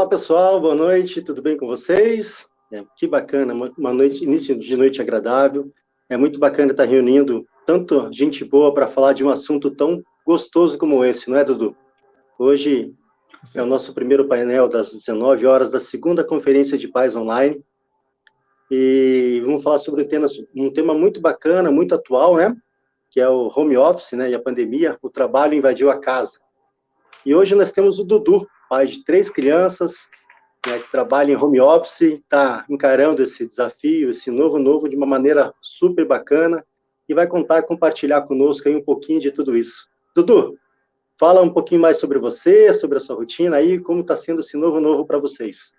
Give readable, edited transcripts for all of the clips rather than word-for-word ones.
Olá, pessoal, boa noite, tudo bem com vocês? Que bacana, uma noite, início de noite agradável. É muito bacana estar reunindo tanto gente boa para falar de um assunto tão gostoso como esse, não é, Dudu? Hoje é o nosso primeiro painel das 19 horas da segunda Conferência de Paz Online. E vamos falar sobre um tema muito bacana, muito atual, né? Que é o home office, né? E a pandemia, o trabalho invadiu a casa. E hoje nós temos o Dudu, pai de 3 crianças, né, que trabalha em home office, está encarando esse desafio, esse novo, de uma maneira super bacana, e vai compartilhar conosco aí um pouquinho de tudo isso. Dudu, fala um pouquinho mais sobre você, sobre a sua rotina aí, como está sendo esse novo para vocês.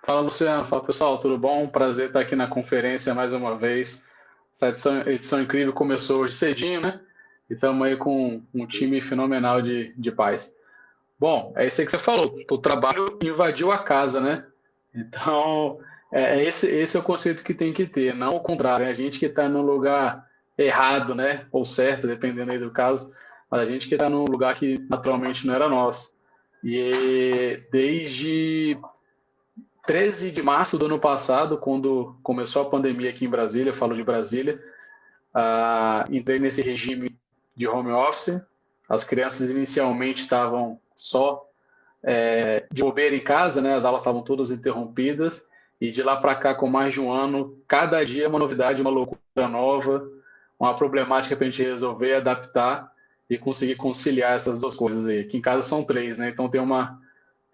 Fala, Luciano. Fala, pessoal. Tudo bom? Prazer estar aqui na conferência mais uma vez. Essa edição incrível começou hoje cedinho, né? E estamos aí com um time fenomenal de paz. Bom, é isso aí que você falou. O trabalho invadiu a casa, né? Então, esse é o conceito que tem que ter, não o contrário. É a gente que está no lugar errado, né? Ou certo, dependendo aí do caso. Mas a gente que está num lugar que naturalmente não era nosso. E desde 13 de março do ano passado, quando começou a pandemia aqui em Brasília, eu falo de Brasília, entrei nesse regime de home office. As crianças inicialmente estavam só de bobeira em casa, né? As aulas estavam todas interrompidas, e de lá para cá, com mais de um ano, cada dia uma novidade, uma loucura nova, uma problemática para a gente resolver, adaptar e conseguir conciliar essas duas coisas aí. Aqui em casa são 3, né? Então tem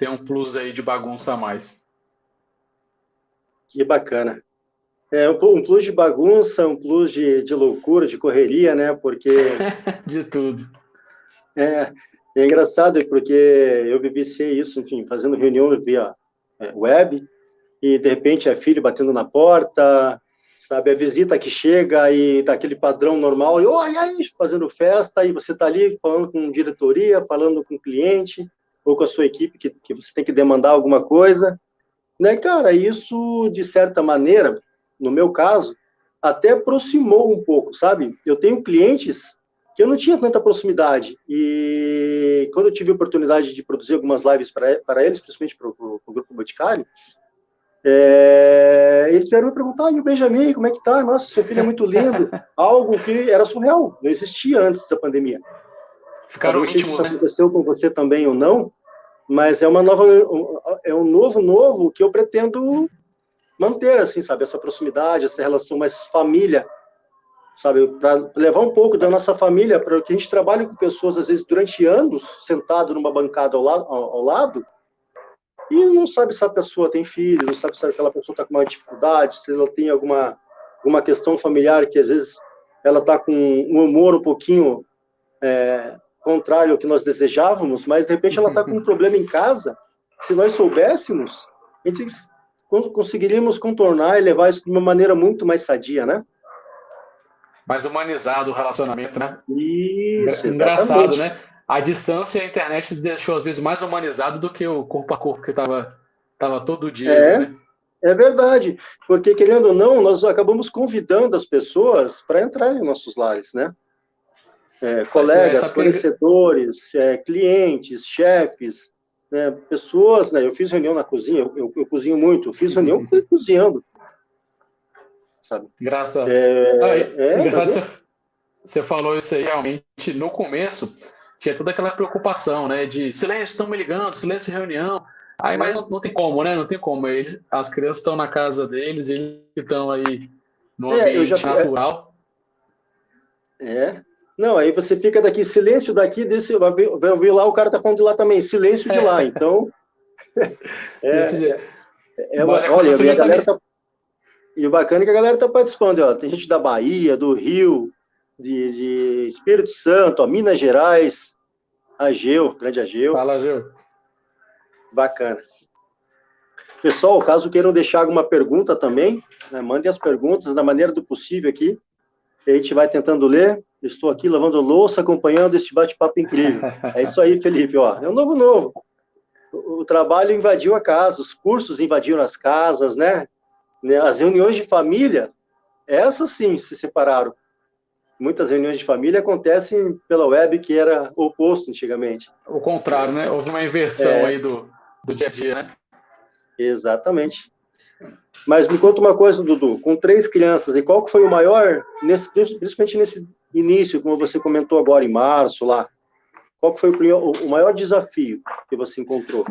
um plus aí de bagunça a mais. Que bacana. Um plus de bagunça, um plus de loucura, de correria, né? Porque... De tudo. É engraçado, porque eu vivenciei isso, enfim, fazendo reunião via web, e de repente é filho batendo na porta, sabe, a visita que chega e daquele padrão normal, e olha aí, fazendo festa, e você está ali falando com diretoria, falando com cliente, ou com a sua equipe, que você tem que demandar alguma coisa, né, cara, isso, de certa maneira, no meu caso, até aproximou um pouco, sabe, eu tenho clientes que eu não tinha tanta proximidade, e quando eu tive a oportunidade de produzir algumas lives para eles, principalmente para o Grupo Boticário, eles vieram me perguntar, e o Benjamin, como é que tá? Nossa, seu filho é muito lindo. Algo que era surreal, não existia antes da pandemia. Ficaram não sei se íntimos, isso né? aconteceu com você também ou não, mas é um novo que eu pretendo manter, assim, sabe, essa proximidade, essa relação mais família, sabe, para levar um pouco da nossa família, para que a gente trabalhe com pessoas, às vezes, durante anos, sentado numa bancada ao lado, e não sabe se a pessoa tem filho, não sabe se aquela pessoa está com uma dificuldade, se ela tem alguma questão familiar que, às vezes, ela está com um humor um pouquinho contrário ao que nós desejávamos, mas, de repente, ela está com um problema em casa. Se nós soubéssemos, a gente conseguiríamos contornar e levar isso de uma maneira muito mais sadia, né? Mais humanizado o relacionamento, né? Isso, Engraçado, exatamente. né? A distância e a internet deixou, às vezes, mais humanizado do que o corpo a corpo que tava todo dia ali, né? É verdade, porque, querendo ou não, nós acabamos convidando as pessoas para entrar em nossos lares, né? Colegas, Sabe que fornecedores, clientes, chefes, né? Pessoas, né? Eu fiz reunião na cozinha, eu cozinho muito, eu fiz reunião cozinhando, sabe? engraçado. Mas Engraçado você falou isso aí, realmente, no começo tinha toda aquela preocupação, né? De silêncio, estão me ligando, silêncio, reunião. Aí, mas não tem como, né? Não tem como. As crianças estão na casa deles, eles estão aí no eu já... ambiente natural. Não, aí você fica daqui, silêncio daqui, vai ouvir lá, o cara tá falando de lá também, silêncio de lá, então... Desse jeito. Mas Olha, aconteceu e a galera justamente. tá... E o bacana é que a galera tá participando, ó, tem gente da Bahia, do Rio, de Espírito Santo, ó, Minas Gerais, Ageu, grande Ageu, Fala, Gil. bacana. Pessoal, caso queiram deixar alguma pergunta também, né, mandem as perguntas da maneira do possível aqui, a gente vai tentando ler. Estou aqui lavando louça, acompanhando esse bate-papo incrível. É isso aí, Felipe, ó, é um novo. O trabalho invadiu a casa, os cursos invadiram as casas, né? As reuniões de família, essas sim se separaram. Muitas reuniões de família acontecem pela web, que era o oposto antigamente. O contrário, né? Houve uma inversão aí do dia a dia, né? Exatamente. Mas me conta uma coisa, Dudu, com 3 crianças, e qual que foi o maior, principalmente nesse início, como você comentou agora, em março, lá, qual que foi o maior desafio que você encontrou?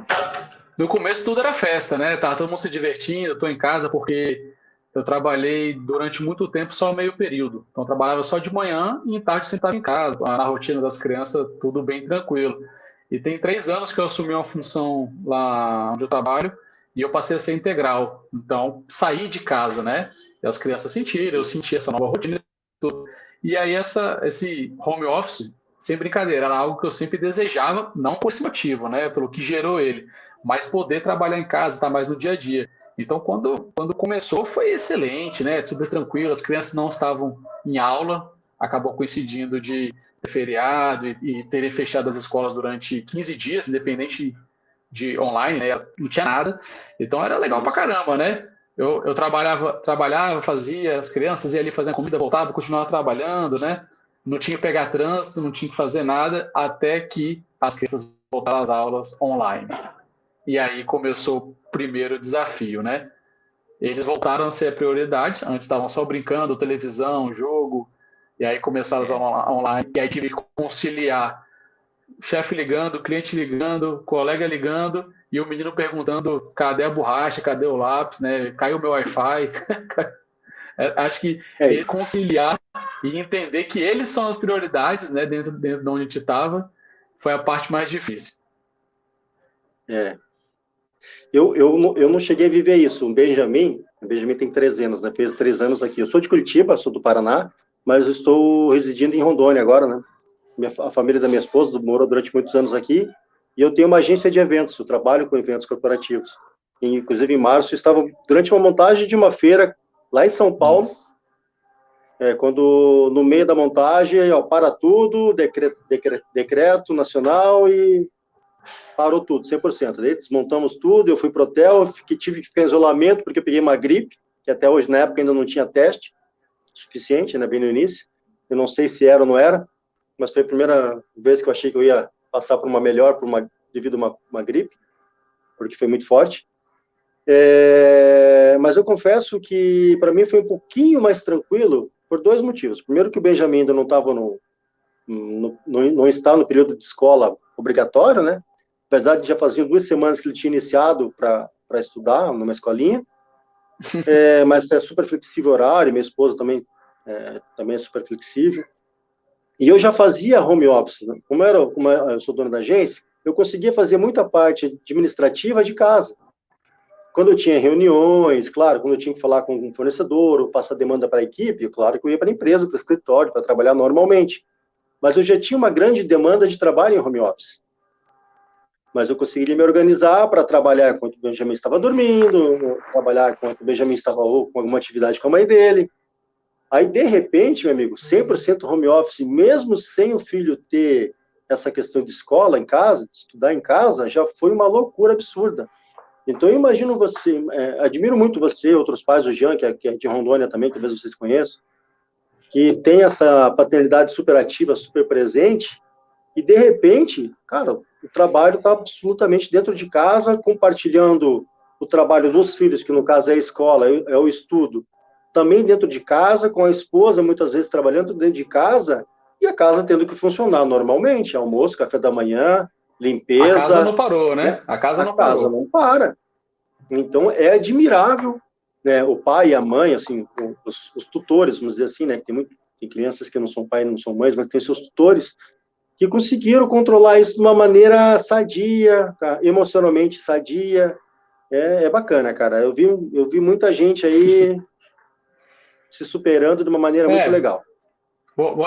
No começo tudo era festa, né? Tava todo mundo se divertindo, eu tô em casa porque eu trabalhei durante muito tempo só meio período. Então eu trabalhava só de manhã e em tarde sentava em casa. Na rotina das crianças, tudo bem tranquilo. E tem 3 anos que eu assumi uma função lá onde eu trabalho e eu passei a ser integral. Então, saí de casa, né? E as crianças sentiram, eu senti essa nova rotina e tudo. E aí esse home office, sem brincadeira, era algo que eu sempre desejava, não por esse motivo, né? Pelo que gerou ele, mas poder trabalhar em casa, estar mais no dia a dia. Então, quando começou, foi excelente, né? Super tranquilo, as crianças não estavam em aula, acabou coincidindo de feriado e terem fechado as escolas durante 15 dias, independente de online, né? Não tinha nada. Então, era legal pra caramba, né? Eu trabalhava, fazia, as crianças iam ali fazendo comida, voltava, continuava trabalhando, né? Não tinha que pegar trânsito, não tinha que fazer nada, até que as crianças voltaram às aulas online. E aí começou o primeiro desafio, né? Eles voltaram a ser a prioridade, antes estavam só brincando, televisão, jogo, e aí começaram as aulas online, e aí tive que conciliar o chefe ligando, o cliente ligando, o colega ligando, e o menino perguntando cadê a borracha, cadê o lápis, né? Caiu o meu Wi-Fi. Acho que ele conciliar e entender que eles são as prioridades, né, dentro de onde a gente estava, foi a parte mais difícil. É. Eu não cheguei a viver isso. O Benjamin tem 13 anos, né? Fez 3 anos aqui. Eu sou de Curitiba, sou do Paraná, mas eu estou residindo em Rondônia agora, né? A família da minha esposa morou durante muitos anos aqui, e eu tenho uma agência de eventos, eu trabalho com eventos corporativos. E, inclusive, em março, eu estava durante uma montagem de uma feira lá em São Paulo, quando no meio da montagem, ó, para tudo, decreto nacional e parou tudo, 100%. Daí desmontamos tudo, eu fui pro hotel, tive que ficar em isolamento, porque eu peguei uma gripe, que até hoje, na época, ainda não tinha teste suficiente, né, bem no início. Eu não sei se era ou não era, mas foi a primeira vez que eu achei que eu ia passar por uma melhor, devido a uma gripe, porque foi muito forte. Mas eu confesso que, para mim, foi um pouquinho mais tranquilo, por 2 motivos. Primeiro, que o Benjamin ainda não estava não está no período de escola obrigatório, né? Apesar de já faziam 2 semanas que ele tinha iniciado para estudar numa escolinha, mas é super flexível o horário, minha esposa também é super flexível. E eu já fazia home office, né? Como eu sou dono da agência, eu conseguia fazer muita parte administrativa de casa. Quando eu tinha reuniões, claro, quando eu tinha que falar com um fornecedor, ou passar demanda para a equipe, claro que eu ia para a empresa, para o escritório, para trabalhar normalmente. Mas eu já tinha uma grande demanda de trabalho em home office. Mas eu conseguiria me organizar para trabalhar enquanto o Benjamin estava dormindo, trabalhar enquanto o Benjamin estava ou com alguma atividade com a mãe dele. Aí, de repente, meu amigo, 100% home office, mesmo sem o filho ter essa questão de escola em casa, de estudar em casa, já foi uma loucura absurda. Então, eu imagino você, admiro muito você, outros pais, o Jean, que é de Rondônia também, talvez vocês conheçam, que tem essa paternidade super ativa, super presente, e, de repente, cara, o trabalho está absolutamente dentro de casa, compartilhando o trabalho dos filhos, que no caso é a escola, é o estudo, também dentro de casa, com a esposa, muitas vezes trabalhando dentro de casa, e a casa tendo que funcionar normalmente, almoço, café da manhã, limpeza. A casa não parou, né? A casa não parou. A casa não para. Então, é admirável, né, o pai e a mãe, assim, os tutores, vamos dizer assim, né, tem crianças que não são pais, não são mães, mas tem seus tutores, que conseguiram controlar isso de uma maneira sadia, tá? Emocionalmente sadia. É bacana, cara. Eu vi muita gente aí se superando de uma maneira muito legal.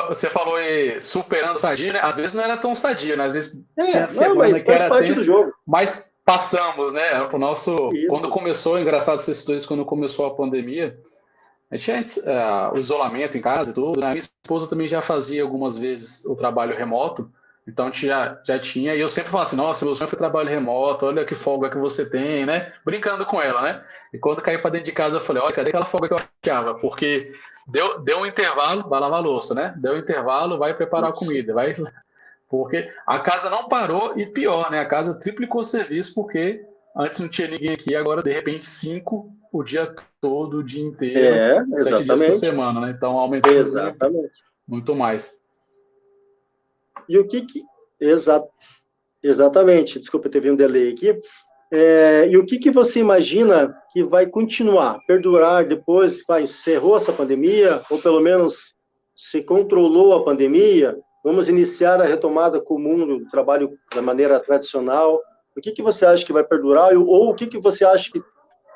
Você falou aí superando sadia, né? Às vezes não era tão sadia, né? Às vezes tinha semana mas que era parte do jogo. Mas passamos, né? O nosso, Isso. quando começou, engraçado essas histórias, quando começou a pandemia, a gente tinha o isolamento em casa e tudo, né? A minha esposa também já fazia algumas vezes o trabalho remoto, então a gente já tinha, e eu sempre falava assim, nossa, meu sonho foi trabalho remoto, olha que folga que você tem, né? Brincando com ela, né? E quando caí para dentro de casa, eu falei, olha, cadê aquela folga que eu achava? Porque deu um intervalo, vai lavar a louça, né? Deu um intervalo, vai preparar a comida, vai... Porque a casa não parou e pior, né? A casa triplicou o serviço porque antes não tinha ninguém aqui, agora de repente 5 o dia todo, o dia inteiro, 7 dias por Exatamente. semana, né? Então aumentou muito, Exatamente. muito mais. E o que que... Exatamente. Desculpa, teve um delay aqui. E o que você imagina que vai continuar, perdurar depois, encerrou essa pandemia, ou pelo menos se controlou a pandemia? Vamos iniciar a retomada comum do trabalho da maneira tradicional. O que você acha que vai perdurar? Ou o que você acha que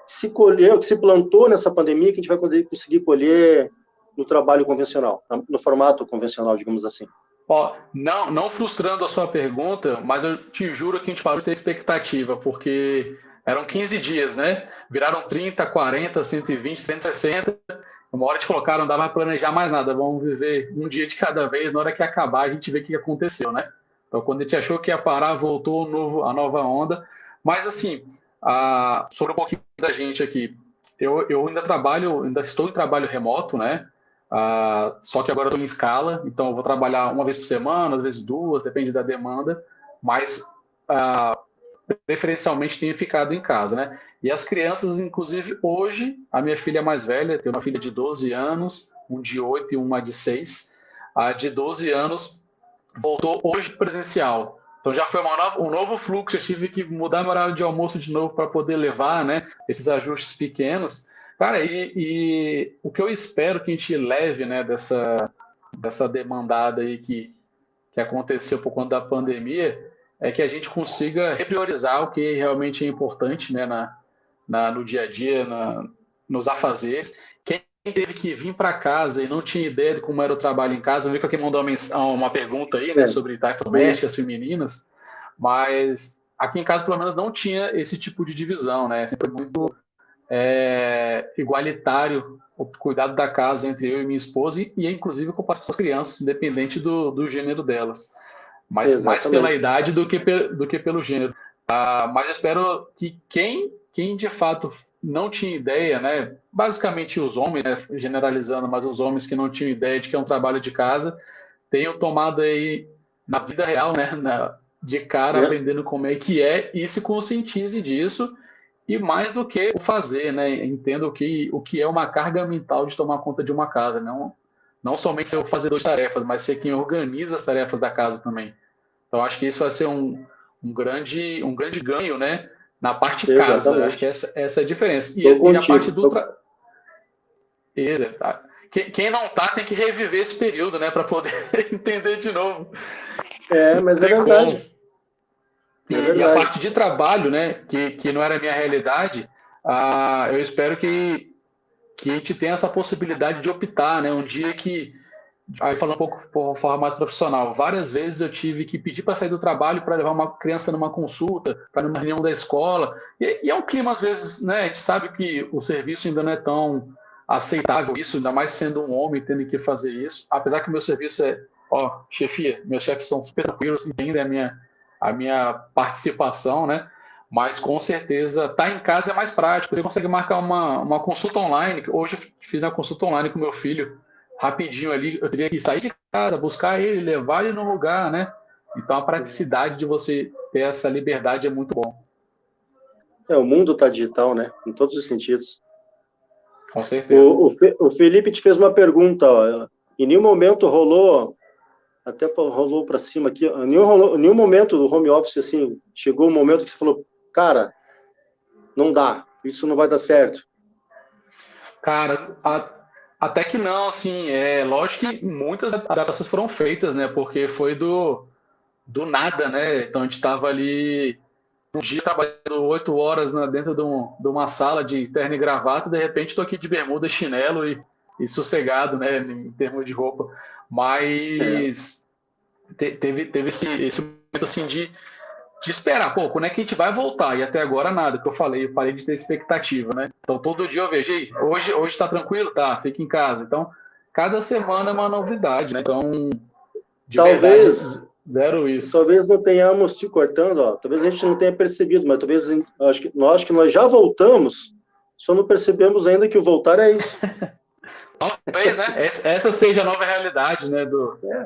se colheu, que se plantou nessa pandemia, que a gente vai conseguir colher no trabalho convencional, no formato convencional, digamos assim? Ó, não frustrando a sua pergunta, mas eu te juro que a gente parou de ter expectativa, porque eram 15 dias, né? Viraram 30, 40, 120, 160. Uma hora a gente falou, cara, não dá para planejar mais nada, vamos viver um dia de cada vez, na hora que acabar a gente vê o que aconteceu, né? Então, quando a gente achou que ia parar, voltou a nova onda. Mas, assim, sobre um pouquinho da gente aqui, eu ainda estou em trabalho remoto, né? Só que agora eu estou em escala, então eu vou trabalhar uma vez por semana, às vezes duas, depende da demanda, mas preferencialmente tenho ficado em casa, né? E as crianças, inclusive hoje, a minha filha mais velha, tem uma filha de 12 anos, um de 8 e uma de 6, a de 12 anos voltou hoje presencial. Então já foi um novo fluxo, eu tive que mudar meu horário de almoço de novo para poder levar, né, esses ajustes pequenos. Cara, e o que eu espero que a gente leve, né, dessa demandada aí que aconteceu por conta da pandemia, é que a gente consiga repriorizar o que realmente é importante, né, no dia a dia, nos afazeres. Quem teve que vir para casa e não tinha ideia de como era o trabalho em casa, eu vi que alguém mandou uma pergunta aí, né, sobre tarefas domésticas femininas, mas aqui em casa, pelo menos, não tinha esse tipo de divisão, né? Sempre foi muito igualitário o cuidado da casa entre eu e minha esposa e inclusive com as crianças, independente do gênero delas. Mas mais pela Exatamente. idade do que pelo gênero. Mas eu espero que quem de fato não tinha ideia, né, basicamente os homens, né, generalizando, mas os homens que não tinham ideia de que é um trabalho de casa, tenham tomado aí na vida real, né, de cara, aprendendo como é que é e se conscientize disso. E mais do que o fazer, né? Entenda o que é uma carga mental de tomar conta de uma casa. Não somente ser o fazedor de tarefas, mas ser quem organiza as tarefas da casa também. Então, acho que isso vai ser um grande ganho, né? Na parte casa. Acho que Exatamente. essa é a diferença. Estou E a parte contigo. do... Quem não tá tem que reviver esse período, né? Para poder entender de novo. Mas é Tem como. verdade. É E a verdade. parte de trabalho, né, que não era a minha realidade, eu espero que a gente tenha essa possibilidade de optar, né, um dia que, aí falando um pouco por forma mais profissional, várias vezes eu tive que pedir para sair do trabalho para levar uma criança numa consulta, para numa reunião da escola, e é um clima às vezes, né, a gente sabe que o serviço ainda não é tão aceitável isso, ainda mais sendo um homem tendo que fazer isso, apesar que o meu serviço chefia, meus chefes são super tranquilos, entendem a minha participação, né? Mas com certeza estar em casa é mais prático. Você consegue marcar uma consulta online. Hoje eu fiz uma consulta online com meu filho, rapidinho ali. Eu teria que sair de casa, buscar ele, levar ele no lugar, né? Então a praticidade de você ter essa liberdade é muito bom. O mundo está digital, né? Em todos os sentidos. Com certeza. O Felipe te fez uma pergunta, ó. Em nenhum momento rolou, até rolou para cima aqui, em nenhum momento do home office, assim, chegou um momento que você falou, cara, não dá, isso não vai dar certo. Cara, até que não, assim, lógico que muitas adaptações foram feitas, né? Porque foi do nada, né? Então a gente estava ali um dia trabalhando 8 horas dentro de uma sala de terno e gravata, de repente estou aqui de bermuda, chinelo e sossegado, né, em termos de roupa. Mas teve esse momento assim de esperar, pô, quando é que a gente vai voltar? E até agora nada, que eu parei de ter expectativa, né? Então todo dia eu vejo, hoje está tranquilo? Tá, fica em casa. Então, cada semana é uma novidade, né? Então, de verdade, Talvez, zero isso. talvez não tenhamos te cortando, ó, talvez a gente não tenha percebido, mas talvez acho que nós já voltamos, só não percebemos ainda que o voltar é isso. Talvez, né? Essa seja a nova realidade, né?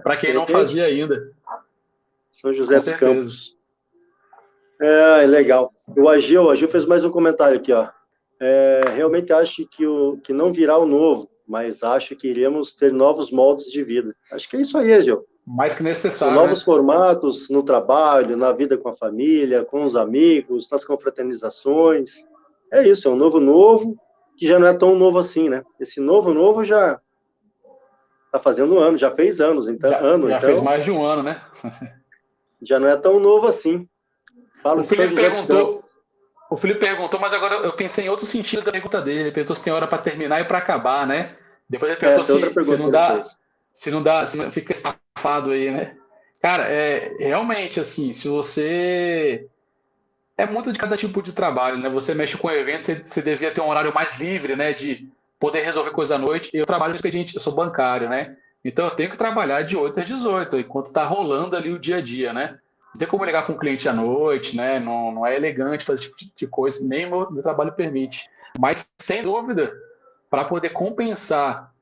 Para De quem não repente, fazia ainda. São José Com dos certeza. Campos. É legal. O Agil fez mais um comentário aqui, ó. Realmente acho que não virá o novo, mas acho que iremos ter novos moldes de vida. Acho que é isso aí, Agil. Mais que São necessário, novos né? formatos no trabalho, na vida com a família, com os amigos, nas confraternizações. É isso, é um novo, que já não é tão novo assim, né? Esse novo já está fazendo ano, já fez anos, Já fez então mais de um ano, né? já não é tão novo assim. O Falo de São Felipe José dos perguntou, Campos. o Felipe perguntou, mas agora eu pensei em outro sentido da pergunta dele. Ele perguntou se tem hora para terminar e para acabar, né? Depois ele perguntou Essa é outra se pergunta não que ele dá, fez. se não fica estafado aí, né? Cara, realmente assim, se você é muito de cada tipo de trabalho, né? Você mexe com eventos, você devia ter um horário mais livre, né? De poder resolver coisa à noite. Eu trabalho no expediente, eu sou bancário, né? Então eu tenho que trabalhar de 8 às 18, enquanto tá rolando ali o dia a dia, né? Não tem como ligar com o cliente à noite, né? Não é elegante fazer esse tipo de coisa, nem meu trabalho permite. Mas, sem dúvida, para poder compensar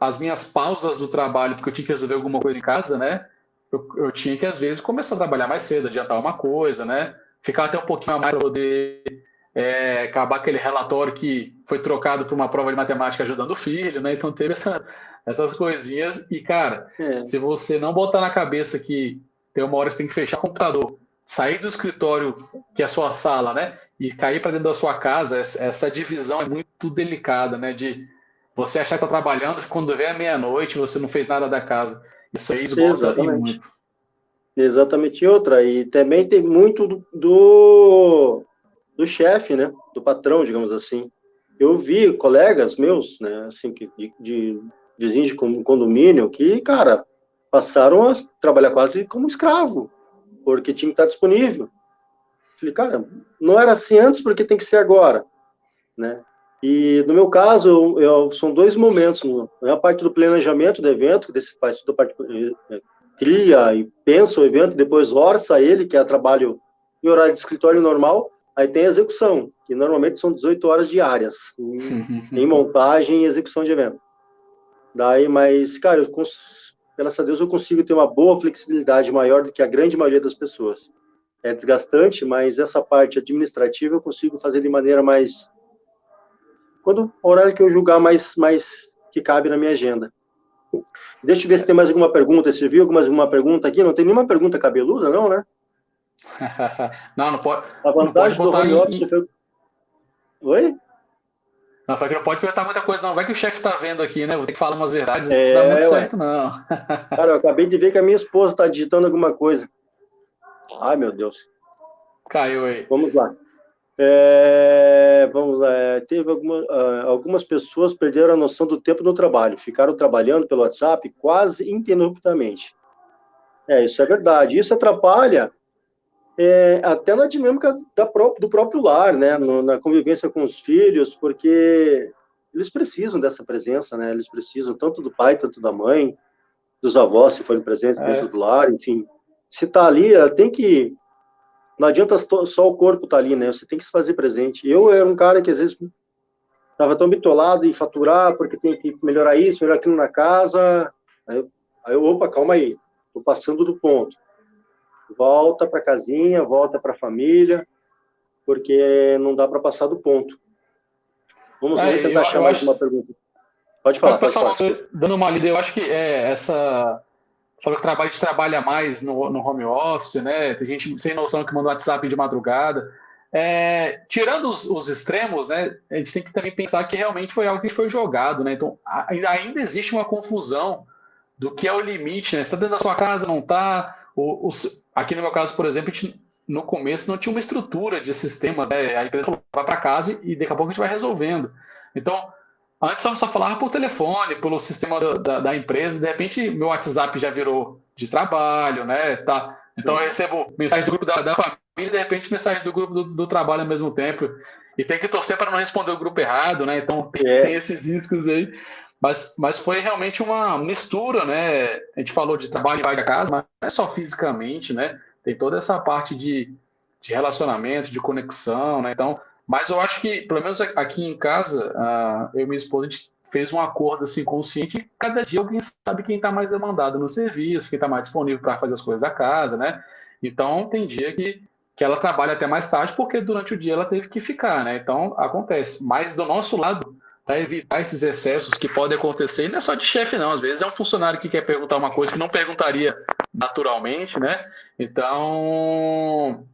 as minhas pausas do trabalho, porque eu tinha que resolver alguma coisa em casa, né? Eu tinha que, às vezes, começar a trabalhar mais cedo, adiantar uma coisa, né? Ficar até um pouquinho a mais para poder acabar aquele relatório que foi trocado por uma prova de matemática ajudando o filho, né? Então teve essas coisinhas. E, cara, É, se você não botar na cabeça que tem uma hora que você tem que fechar o computador, sair do escritório, que é a sua sala, né? E cair para dentro da sua casa, essa divisão é muito delicada, né? De você achar que está trabalhando, quando vem a meia-noite, você não fez nada da casa. Isso aí esgota e exatamente. muito. Exatamente outra. E também tem muito do chefe, né? Do patrão, digamos assim. Eu vi colegas meus, né? Assim, de vizinhos de condomínio que, cara, passaram a trabalhar quase como escravo, porque tinha que estar disponível. Falei, cara, não era assim antes, porque tem que ser agora, né? E no meu caso, são dois momentos, né? A parte do planejamento do evento, que desse faz toda a parte cria e pensa o evento, depois orça ele, que é trabalho em horário de escritório normal, aí tem a execução, que normalmente são 18 horas diárias, em montagem e execução de evento. Daí, mas, cara, graças a Deus eu consigo ter uma boa flexibilidade maior do que a grande maioria das pessoas. É desgastante, mas essa parte administrativa eu consigo fazer de maneira mais quando o horário que eu julgar mais que cabe na minha agenda. Deixa eu ver se tem mais alguma pergunta. Você viu alguma pergunta aqui? Não tem nenhuma pergunta cabeluda, não, né? Não, A não pode vantagem do botar home office foi... Oi? Não, só que não pode perguntar muita coisa, não. Vai que o chefe tá vendo aqui, né? Vou ter que falar umas verdades, não dá muito Ué. certo, não. Cara, eu acabei de ver que a minha esposa está digitando alguma coisa. Ai, meu Deus. Caiu aí. Vamos lá. Vamos lá. Teve algumas pessoas perderam a noção do tempo no trabalho. Ficaram trabalhando pelo WhatsApp quase ininterruptamente. Isso é verdade. Isso atrapalha até na dinâmica do próprio lar, né? Na convivência com os filhos, porque eles precisam dessa presença, né? Eles precisam tanto do pai, tanto da mãe, dos avós, se forem presentes dentro É, do lar, enfim. Se tá ali, ela tem que... Não adianta só o corpo tá ali, né? Você tem que se fazer presente. Eu era um cara que, às vezes, estava tão bitolado em faturar, porque tem que melhorar isso, melhorar aquilo na casa. Opa, calma aí. Tô passando do ponto. Volta para casinha, volta para a família, porque não dá para passar do ponto. Vamos tentar achar eu mais acho. uma pergunta. Pode O falar, pessoal desculpa. dando uma lida, eu acho que essa. Falou que a gente trabalha mais no home office, né? Tem gente sem noção que manda WhatsApp de madrugada. Tirando os extremos, né? A gente tem que também pensar que realmente foi algo que foi jogado, né? Então ainda existe uma confusão do que é o limite, né? Você está dentro da sua casa, não está? Aqui no meu caso, por exemplo, a gente, no começo não tinha uma estrutura de sistemas, né? A empresa falou, vai para casa e daqui a pouco a gente vai resolvendo. Então, antes eu só falava por telefone, pelo sistema da empresa, de repente meu WhatsApp já virou de trabalho, né? Tá. Então eu recebo mensagem do grupo da família e de repente mensagem do grupo do trabalho ao mesmo tempo. E tem que torcer para não responder o grupo errado, né? Então tem É, esses riscos aí. Mas foi realmente uma mistura, né? A gente falou de trabalho e vai da casa, mas não é só fisicamente, né? Tem toda essa parte de relacionamento, de conexão, né? Então, mas eu acho que, pelo menos aqui em casa, eu e minha esposa, a gente fez um acordo assim consciente que cada dia alguém sabe quem está mais demandado no serviço, quem está mais disponível para fazer as coisas da casa, né? Então, tem dia que que ela trabalha até mais tarde, porque durante o dia ela teve que ficar, né? Então, acontece. Mas do nosso lado, para evitar esses excessos que podem acontecer, e não é só de chefe, não. Às vezes é um funcionário que quer perguntar uma coisa que não perguntaria naturalmente, né? Então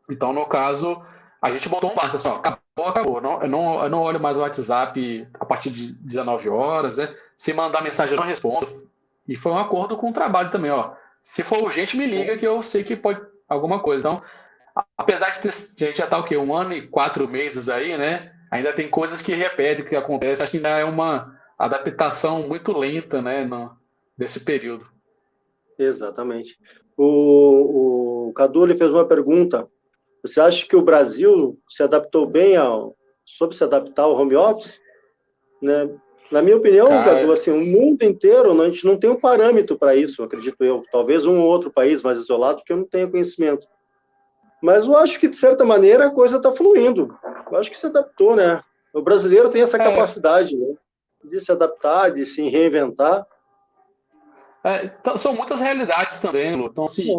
no caso, a gente botou um basta, assim, ó, acabou, acabou. Eu não olho mais o WhatsApp a partir de 19 horas, né? Se mandar mensagem, eu não respondo. E foi um acordo com o trabalho também, ó. Se for urgente, me liga que eu sei que pode alguma coisa. Então, apesar de a gente já tá o quê? 1 ano e 4 meses aí, né? Ainda tem coisas que repetem, que acontecem. Acho que ainda é uma adaptação muito lenta, né? Nesse período. Exatamente. O Cadu ele fez uma pergunta. Você acha que o Brasil se adaptou bem soube se adaptar ao home office? Né? Na minha opinião, Cadu, Cara, assim, o mundo inteiro, a gente não tem um parâmetro para isso, acredito eu. Talvez um ou outro país mais isolado, que eu não tenho conhecimento. Mas eu acho que, de certa maneira, a coisa está fluindo. Eu acho que se adaptou, né? O brasileiro tem essa é, capacidade, né, de se adaptar, de se reinventar. então, são muitas realidades também, Lu. Então, assim,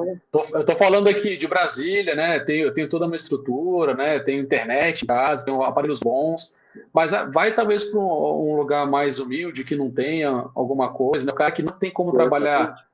eu tô falando aqui de Brasília, né? Eu tenho toda uma estrutura, né? Tenho internet em casa, tenho aparelhos bons, mas vai talvez para um lugar mais humilde, que não tenha alguma coisa, né? O cara que não tem como trabalhar Exatamente.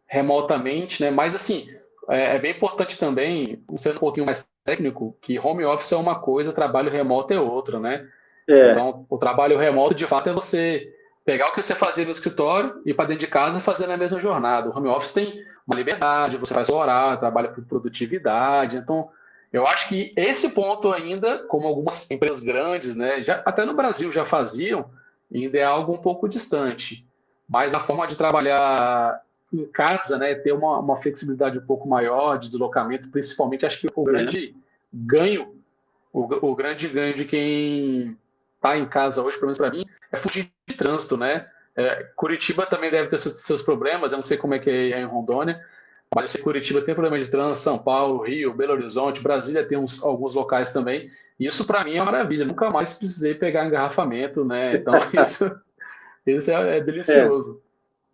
remotamente, né? Mas, assim, é bem importante também, sendo um pouquinho mais técnico, que home office é uma coisa, trabalho remoto é outra, né? É, Então, o trabalho remoto, de fato, é você pegar o que você fazia no escritório e ir para dentro de casa e fazer na mesma jornada. O home office tem uma liberdade, você faz horário, trabalha por produtividade. Então, eu acho que esse ponto ainda, como algumas empresas grandes, né, até no Brasil já faziam, ainda é algo um pouco distante. Mas a forma de trabalhar em casa, né, ter uma flexibilidade um pouco maior de deslocamento, principalmente, acho que o é, grande ganho, o grande ganho de quem está em casa hoje, pelo menos para mim, é fugir de trânsito, né? Curitiba também deve ter seus problemas, eu não sei como é que é em Rondônia, mas eu sei que Curitiba tem problema de trânsito, São Paulo, Rio, Belo Horizonte, Brasília tem alguns locais também. Isso para mim é uma maravilha, nunca mais precisei pegar engarrafamento, né? Então isso é é. delicioso.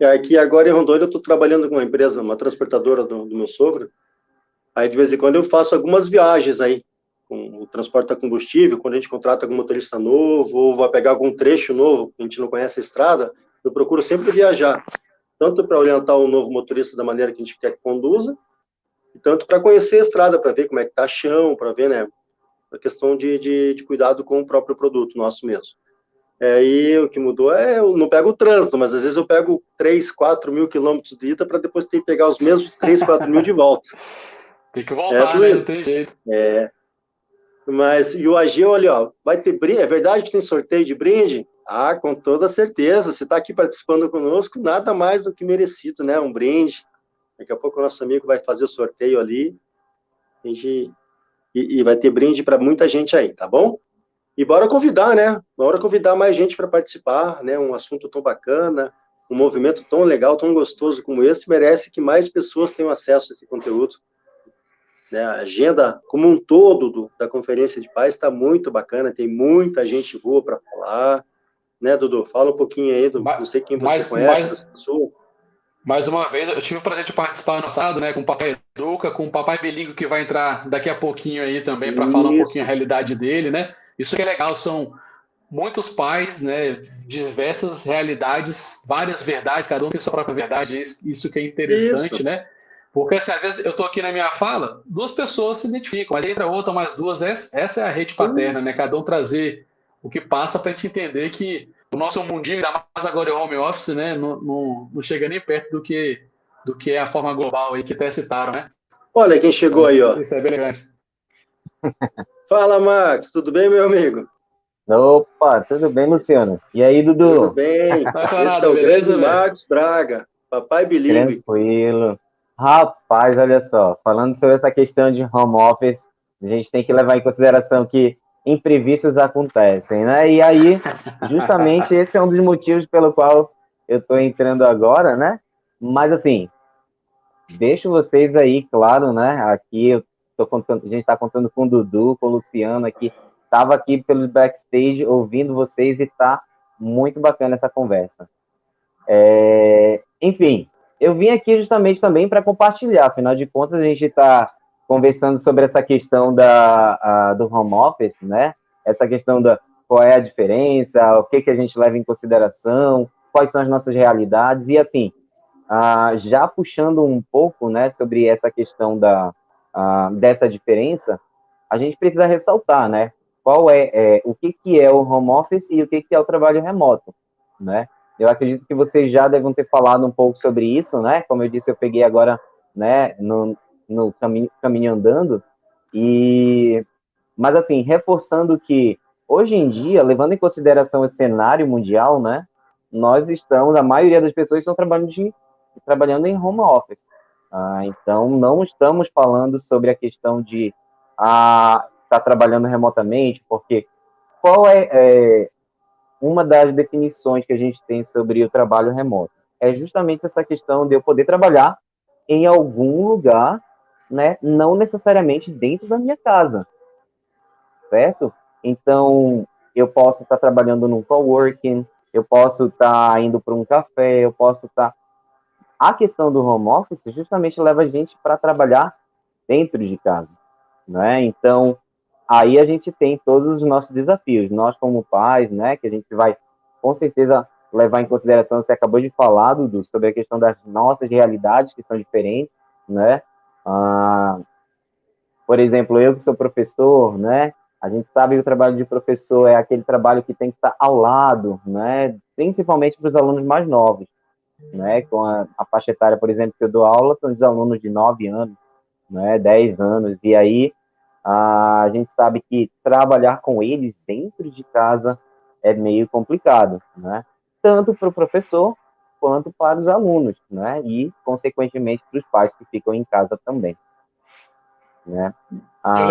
Aqui agora em Rondônia eu estou trabalhando com uma empresa, uma transportadora do meu sogro. Aí de vez em quando eu faço algumas viagens aí, com o transporte a combustível, quando a gente contrata algum motorista novo, ou vai pegar algum trecho novo, que a gente não conhece a estrada, eu procuro sempre viajar, tanto para orientar o novo motorista da maneira que a gente quer que conduza, e tanto para conhecer a estrada, para ver como é que está chão, para ver, né, a questão de cuidado com o próprio produto nosso mesmo. Aí o que mudou eu não pego o trânsito, mas às vezes eu pego 3, 4 mil quilômetros de ida para depois ter que pegar os mesmos 3, 4 mil de volta. Tem que É voltar, né? Não doido. tem jeito. Mas, e o AG, olha, ó, vai ter brinde, é verdade que tem sorteio de brinde? Ah, com toda certeza, você está aqui participando conosco, nada mais do que merecido, né, um brinde. Daqui a pouco o nosso amigo vai fazer o sorteio ali, e vai ter brinde para muita gente aí, tá bom? E bora convidar, né? Bora convidar mais gente para participar, né? Um assunto tão bacana, um movimento tão legal, tão gostoso como esse, merece que mais pessoas tenham acesso a esse conteúdo. Né? A agenda como um todo da Conferência de Paz está muito bacana, tem muita gente boa para falar, né, Dudu? Fala um pouquinho aí, não sei quem você Mais, conhece mais, das pessoas. Mais uma vez, eu tive o prazer de participar ano passado, né, com o Papai Educa, com o Papai Belingo, que vai entrar daqui a pouquinho aí também para falar um pouquinho a Isso, realidade dele, né? Isso que é legal, são muitos pais, né, diversas realidades, várias verdades, cada um tem sua própria verdade, isso que é interessante, isso. né? Porque assim, às vezes eu estou aqui na minha fala, duas pessoas se identificam, mas entra outra, mais duas, essa é a rede paterna, né? Cada um trazer o que passa para a gente entender que o nosso mundinho, ainda mais agora é home office, né? Não chega nem perto do que é a forma global aí que até citaram, né? Olha quem Então chegou aí, ó. isso é bem elegante. Fala, Max, tudo bem, meu amigo? Opa, tudo bem, Luciano? E aí, Tudo Dudu? bem. Não é Esse é parada, o grande beleza, velho? Max Braga, papai bilíngue. Tranquilo. Rapaz, olha só, falando sobre essa questão de home office, a gente tem que levar em consideração que imprevistos acontecem, né? E aí, justamente esse é um dos motivos pelo qual eu estou entrando agora, né? Mas assim, deixo vocês aí, claro, né? Aqui eu tô contando, a gente está contando com o Dudu, com o Luciano aqui. Estava aqui pelo backstage ouvindo vocês e tá muito bacana essa conversa. Enfim, eu vim aqui justamente também para compartilhar, afinal de contas, a gente está conversando sobre essa questão do home office, né? Essa questão da qual é a diferença, o que a gente leva em consideração, quais são as nossas realidades, e assim, já puxando um pouco, né, sobre essa questão dessa diferença, a gente precisa ressaltar, né, qual o que é o home office e o que é o trabalho remoto, né? Eu acredito que vocês já devem ter falado um pouco sobre isso, né? Como eu disse, eu peguei agora, né, no caminho andando, mas assim, reforçando que hoje em dia, levando em consideração o cenário mundial, né, a maioria das pessoas estão trabalhando em home office. Então, não estamos falando sobre a questão de estar trabalhando remotamente, porque qual é uma das definições que a gente tem sobre o trabalho remoto? É justamente essa questão de eu poder trabalhar em algum lugar, né, não necessariamente dentro da minha casa, certo? Então, eu posso estar trabalhando num coworking, eu posso estar indo para um café, eu posso estar... A questão do home office justamente leva a gente para trabalhar dentro de casa, né? Então, aí a gente tem todos os nossos desafios. Nós, como pais, né, que a gente vai, com certeza, levar em consideração, você acabou de falar, Dudu, sobre a questão das nossas realidades, que são diferentes, né? Por exemplo, eu que sou professor, né? A gente sabe que o trabalho de professor é aquele trabalho que tem que estar ao lado, né? Principalmente para os alunos mais novos, né? Com a faixa etária, por exemplo, que eu dou aula, são os alunos de 9 anos, né? 10 anos. E aí, a gente sabe que trabalhar com eles dentro de casa é meio complicado, né? Tanto para o professor quanto para os alunos, né? E, consequentemente, para os pais que ficam em casa também, né? Eu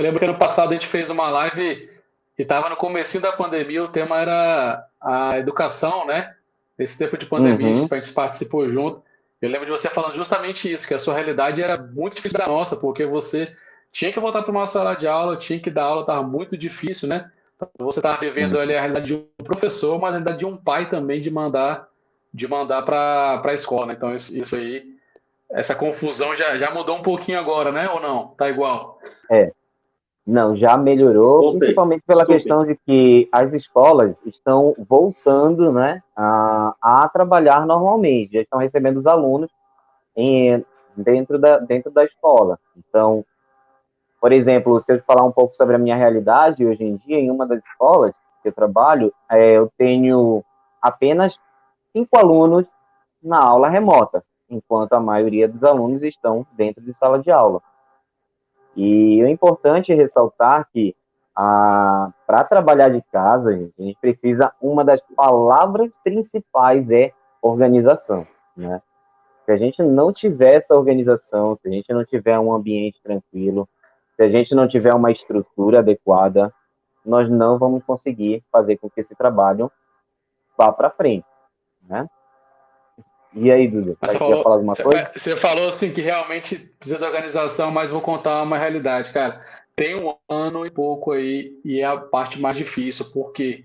lembro que ano passado a gente fez uma live e estava no comecinho da pandemia, o tema era a educação, né? Esse tempo de pandemia, Uhum, a gente participou junto. Eu lembro de você falando justamente isso, que a sua realidade era muito diferente da nossa, porque você tinha que voltar para uma sala de aula, tinha que dar aula, estava muito difícil, né? Você estava vivendo ali a realidade de um professor, mas a realidade de um pai também de mandar para a escola, né? Então isso aí, essa confusão já mudou um pouquinho agora, né? Ou não? Tá igual? é. Não, já melhorou, Voltei. principalmente pela Desculpe. questão de que as escolas estão voltando, né, a trabalhar normalmente, já estão recebendo os alunos dentro da escola. Então, por exemplo, se eu te falar um pouco sobre a minha realidade, hoje em dia, em uma das escolas que eu trabalho, eu tenho apenas 5 alunos na aula remota, enquanto a maioria dos alunos estão dentro de sala de aula. E o importante é ressaltar que para trabalhar de casa, a gente precisa, uma das palavras principais é organização, né? Se a gente não tiver essa organização, se a gente não tiver um ambiente tranquilo, se a gente não tiver uma estrutura adequada, nós não vamos conseguir fazer com que esse trabalho vá para frente, né? E aí, Dudu, Mas quer falar alguma coisa? você falou assim que realmente precisa de organização, mas vou contar uma realidade, cara. Tem um ano e pouco aí e é a parte mais difícil, por quê?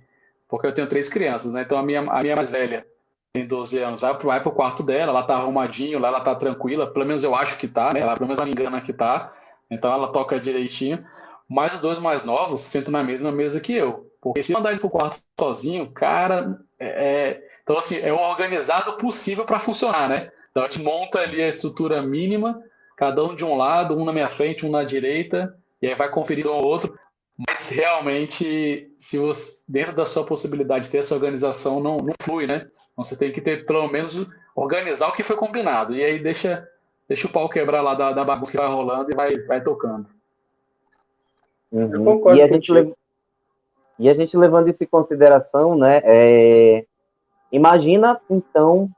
Porque eu tenho 3 crianças, né? Então a minha mais velha tem 12 anos, vai pro quarto dela, ela tá arrumadinho, lá ela tá tranquila, pelo menos eu acho que tá, né? Ela, pelo menos ela me engana que tá, então ela toca direitinho. Mas os dois mais novos sentam na mesma mesa que eu. Porque se mandar eles pro quarto sozinho, cara, então, assim, é o organizado possível para funcionar, né? Então, a gente monta ali a estrutura mínima, cada um de um lado, um na minha frente, um na direita, e aí vai conferindo um ao outro. Mas, realmente, se você, dentro da sua possibilidade de ter essa organização, não flui, né? Então, você tem que ter, pelo menos, organizar o que foi combinado. E aí deixa o pau quebrar lá da bagunça que vai rolando e vai tocando. Eu Uhum. concordo contigo. E a gente levando isso em consideração, né? Imagina, então,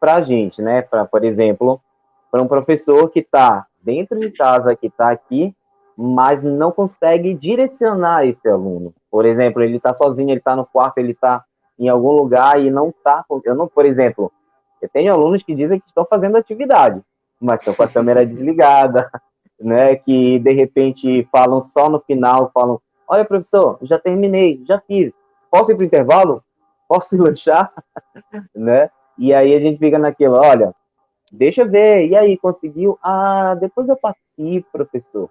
para a gente, né? Por exemplo, para um professor que está dentro de casa, que está aqui, mas não consegue direcionar esse aluno. Por exemplo, ele está sozinho, ele está no quarto, ele está em algum lugar e não está. Eu não, por exemplo, eu tenho alunos que dizem que estão fazendo atividade, mas estão com a câmera desligada, né? Que de repente falam só no final, falam: olha, professor, já terminei, já fiz. Posso ir para o intervalo? Posso lanchar? Né? E aí a gente fica naquilo, olha, deixa eu ver, e aí, conseguiu? Ah, depois eu participo, professor.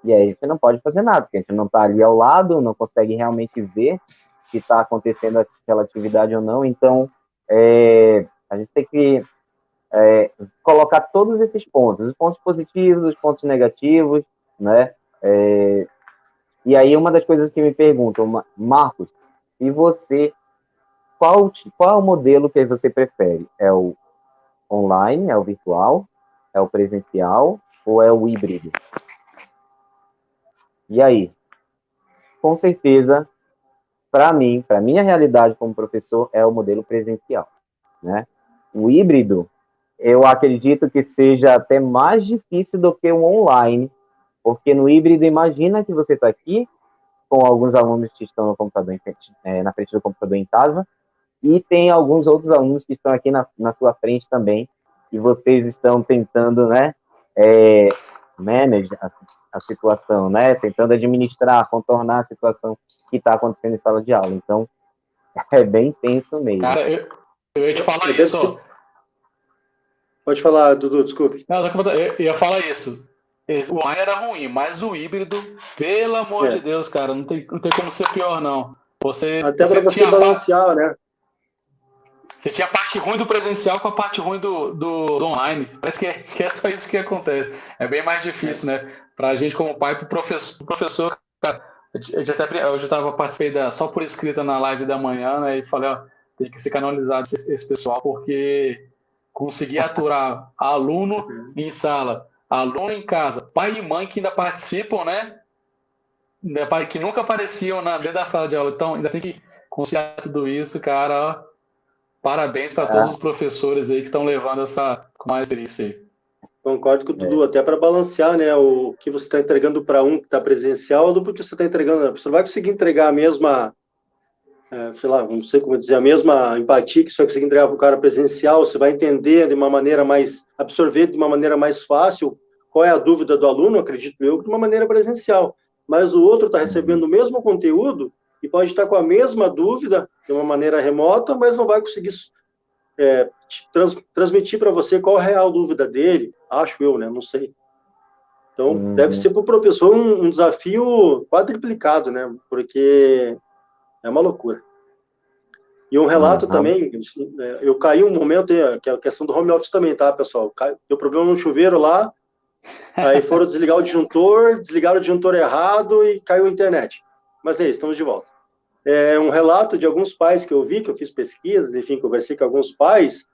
E aí você não pode fazer nada, porque a gente não está ali ao lado, não consegue realmente ver se está acontecendo aquela atividade ou não. Então, a gente tem que colocar todos esses pontos, os pontos positivos, os pontos negativos, né? E aí uma das coisas que me perguntam, Marcos, e você, qual é o modelo que você prefere? É o online, é o virtual, é o presencial ou é o híbrido? E aí? Com certeza, para mim, para minha realidade como professor, é o modelo presencial, né? O híbrido, eu acredito que seja até mais difícil do que o online, porque no híbrido, imagina que você está aqui com alguns alunos que estão no computador na frente do computador em casa, e tem alguns outros alunos que estão aqui na sua frente também, e vocês estão tentando, né, manage a situação, né, tentando administrar, contornar a situação que está acontecendo em sala de aula. Então, é bem tenso mesmo. Cara, eu ia te falar isso, ó. Pode falar, Dudu, desculpe. Não, eu ia falar isso. O online era ruim, mas o híbrido, pelo amor de Deus, cara, não tem como ser pior, não. Até para você balancear, né? Você tinha a parte ruim do presencial com a parte ruim do online. Parece que é só isso que acontece. É bem mais difícil, né? Pra gente como pai, pro professor, cara, eu já participei só por escrita na live da manhã, né? E falei, ó, tem que ser canalizado esse pessoal, porque conseguir aturar aluno em sala, aluno em casa, pai e mãe que ainda participam, né? Que nunca apareciam dentro da sala de aula. Então, ainda tem que conciliar tudo isso, cara, ó. Parabéns para todos os professores aí que estão levando essa maestria aí. Concordo com o Dudu, até para balancear, né, o que você está entregando para um que está presencial do que você está entregando. Você não vai conseguir entregar a mesma, sei lá, não sei como dizer, a mesma empatia que você vai conseguir entregar para o cara presencial. Você vai entender de uma maneira mais, absorver de uma maneira mais fácil qual é a dúvida do aluno, acredito eu, de uma maneira presencial. Mas o outro está recebendo o mesmo conteúdo e pode estar com a mesma dúvida de uma maneira remota, mas não vai conseguir transmitir para você qual é a real dúvida dele, acho eu, né? Não sei. Então, deve ser para o professor um desafio quadriplicado, né? Porque é uma loucura. E um relato também, eu caí um momento, que é a questão do home office também, tá, pessoal? Deu problema no chuveiro lá, aí foram desligar o disjuntor, desligaram o disjuntor errado e caiu a internet. Mas é isso, estamos de volta. Um relato de alguns pais que eu vi, que eu fiz pesquisas, enfim, conversei com alguns pais,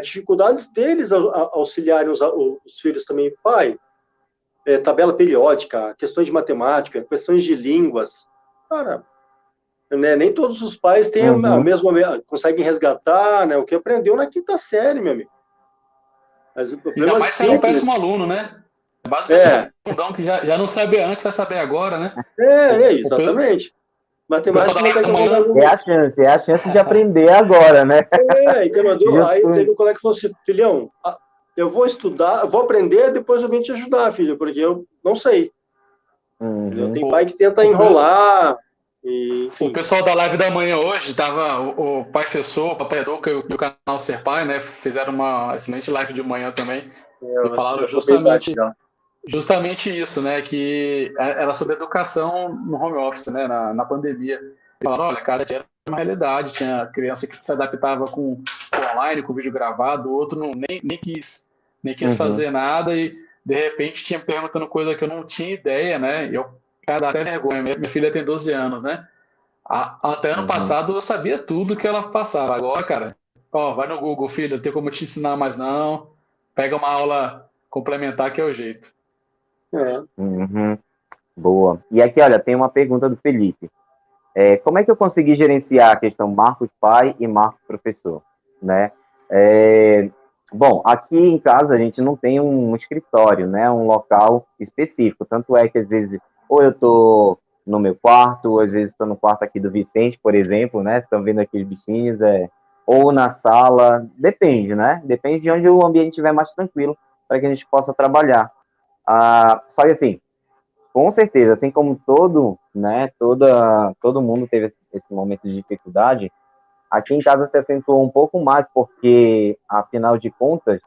dificuldades deles auxiliarem os filhos também. Pai, tabela periódica, questões de matemática, questões de línguas. Cara, né, nem todos os pais têm a mesma, conseguem resgatar, né, o que aprendeu na quinta série, meu amigo. Mas o problema ainda mais simples, ser um péssimo aluno, né? Basta o fundão que já não sabe antes, vai saber agora, né? Exatamente. Matemática é a chance de aprender agora, né? Aí teve um colega que falou assim, filhão, eu vou estudar, eu vou aprender, depois eu vim te ajudar, filho, porque eu não sei. Tem pai que tenta enrolar. O pessoal da live da manhã hoje, tava o Pai Fessor, o Papai Educa e o canal Ser Pai, né? Fizeram uma excelente live de manhã também. E falaram justamente isso, né? Que era sobre educação no home office, né? Na pandemia. E falaram, olha, cara, era uma realidade. Tinha criança que se adaptava com online, com vídeo gravado, o outro nem quis fazer nada e de repente tinha perguntando coisa que eu não tinha ideia, né? Eu, cara, até vergonha. Minha filha tem 12 anos, né? Até ano passado eu sabia tudo que ela passava. Agora, cara, vai no Google, filho, não tem como te ensinar mais não. Pega uma aula complementar que é o jeito. Boa. E aqui, olha, tem uma pergunta do Felipe. Como é que eu consegui gerenciar a questão Marcos pai e Marcos professor, né? Bom, aqui em casa a gente não tem um escritório, né? Um local específico. Tanto é que às vezes ou eu tô no meu quarto, ou às vezes estou no quarto aqui do Vicente, por exemplo, né? Estão vendo aqui os bichinhos, ou na sala, depende, né? Depende de onde o ambiente estiver mais tranquilo para que a gente possa trabalhar. Só que assim, com certeza, assim como todo mundo teve esse momento de dificuldade, Aqui em casa se acentuou um pouco mais, porque, afinal de contas,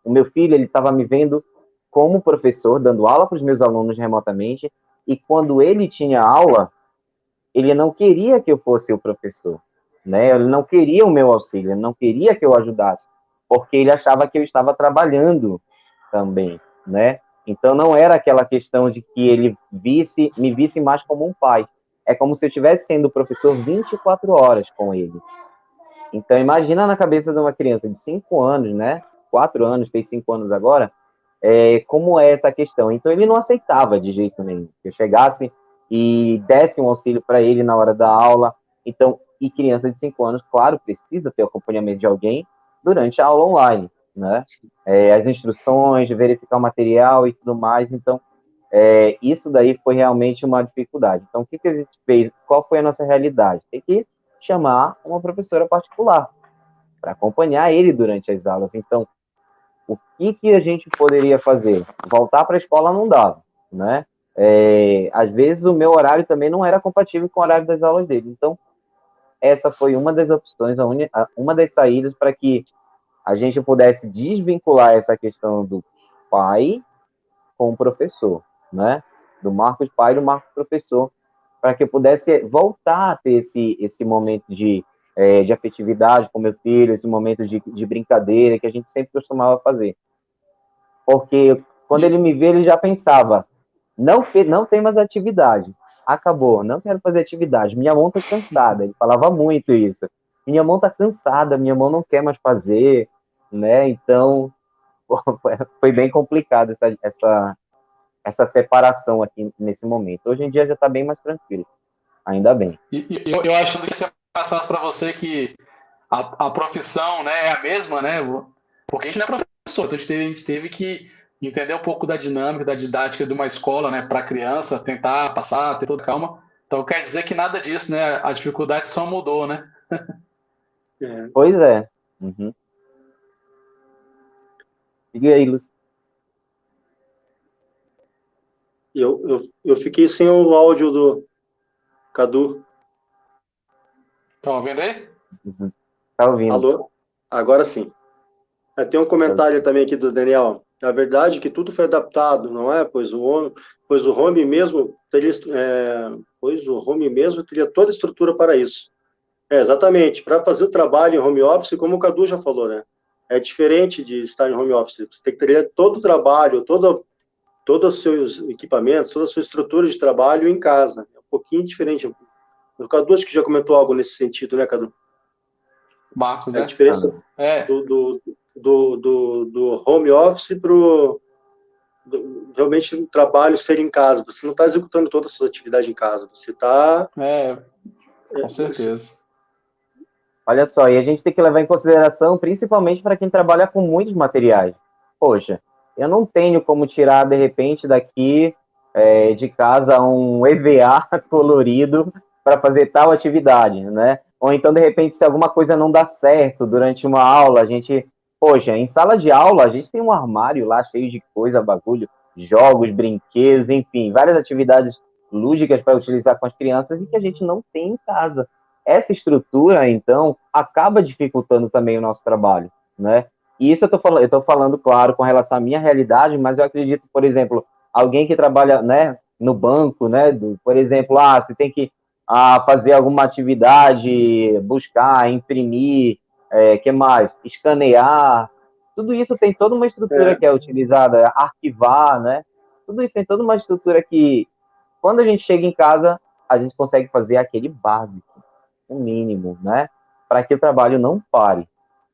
o meu filho ele estava me vendo como professor, dando aula para os meus alunos remotamente, e quando ele tinha aula, ele não queria que eu fosse o professor, né? Ele não queria o meu auxílio, ele não queria que eu ajudasse, porque ele achava que eu estava trabalhando também, né? Então não era aquela questão de que ele me visse mais como um pai. É como se eu estivesse sendo professor 24 horas com ele. Então imagina na cabeça de uma criança de 5 anos, né? 4 anos, fez 5 anos agora, como é essa questão. Então ele não aceitava de jeito nenhum que eu chegasse e desse um auxílio para ele na hora da aula. Então, e criança de 5 anos, claro, precisa ter o acompanhamento de alguém durante a aula online, né? As instruções, verificar o material e tudo mais. Então, isso daí foi realmente uma dificuldade. Então, o que a gente fez? Qual foi a nossa realidade? Tem que chamar uma professora particular para acompanhar ele durante as aulas. Então, o que a gente poderia fazer? Voltar para a escola não dava, né? Às vezes o meu horário também não era compatível com o horário das aulas dele. Então, essa foi uma das opções, uma das saídas para que a gente pudesse desvincular essa questão do pai com o professor, né? Do Marcos pai e do Marcos professor, para que eu pudesse voltar a ter esse momento de afetividade com meu filho, esse momento de brincadeira que a gente sempre costumava fazer. Porque quando ele me vê, ele já pensava, não tem mais atividade, acabou, não quero fazer atividade, minha mão está cansada, ele falava muito isso, minha mão está cansada, minha mão não quer mais fazer, né? Então, foi bem complicado essa separação aqui nesse momento. Hoje em dia já está bem mais tranquilo, ainda bem. E eu acho que é mais fácil para você que a profissão, né, é a mesma, né? Porque a gente não é professor, então a gente teve que entender um pouco da dinâmica, da didática de uma escola, né, para criança, tentar passar, ter toda calma. Então quer dizer que nada disso, né? A dificuldade só mudou, né? Pois é. Uhum. E aí, Lúcio? Eu fiquei sem o áudio do Cadu. Tá ouvindo aí? Uhum. Tá ouvindo? Alô? Agora sim. Tem um comentário também aqui do Daniel. Na verdade, que tudo foi adaptado, não é? Pois o home mesmo teria, toda a estrutura para isso. Exatamente. Para fazer o trabalho em home office, como o Cadu já falou, né? É diferente de estar em home office. Você tem que ter todo o trabalho, todos os seus equipamentos, toda a sua estrutura de trabalho em casa. É um pouquinho diferente. O Cadu acho que já comentou algo nesse sentido, né, Cadu? Marcos, né? A diferença do home office para realmente o trabalho ser em casa. Você não está executando todas as suas atividades em casa. Você está... Com certeza. Olha só, e a gente tem que levar em consideração, principalmente para quem trabalha com muitos materiais. Poxa, eu não tenho como tirar, de repente, daqui de casa um EVA colorido para fazer tal atividade, né? Ou então, de repente, se alguma coisa não dá certo durante uma aula, a gente... Poxa, em sala de aula, a gente tem um armário lá cheio de coisa, bagulho, jogos, brinquedos, enfim, várias atividades lúdicas para utilizar com as crianças e que a gente não tem em casa. Essa estrutura, então, acaba dificultando também o nosso trabalho, né? E isso eu estou falando, claro, com relação à minha realidade, mas eu acredito, por exemplo, alguém que trabalha, né, no banco, né, por exemplo, você tem que fazer alguma atividade, buscar, imprimir, que mais? Escanear, tudo isso tem toda uma estrutura que é utilizada, arquivar, né? Tudo isso tem toda uma estrutura que, quando a gente chega em casa, a gente consegue fazer aquele básico, o mínimo, né? Para que o trabalho não pare.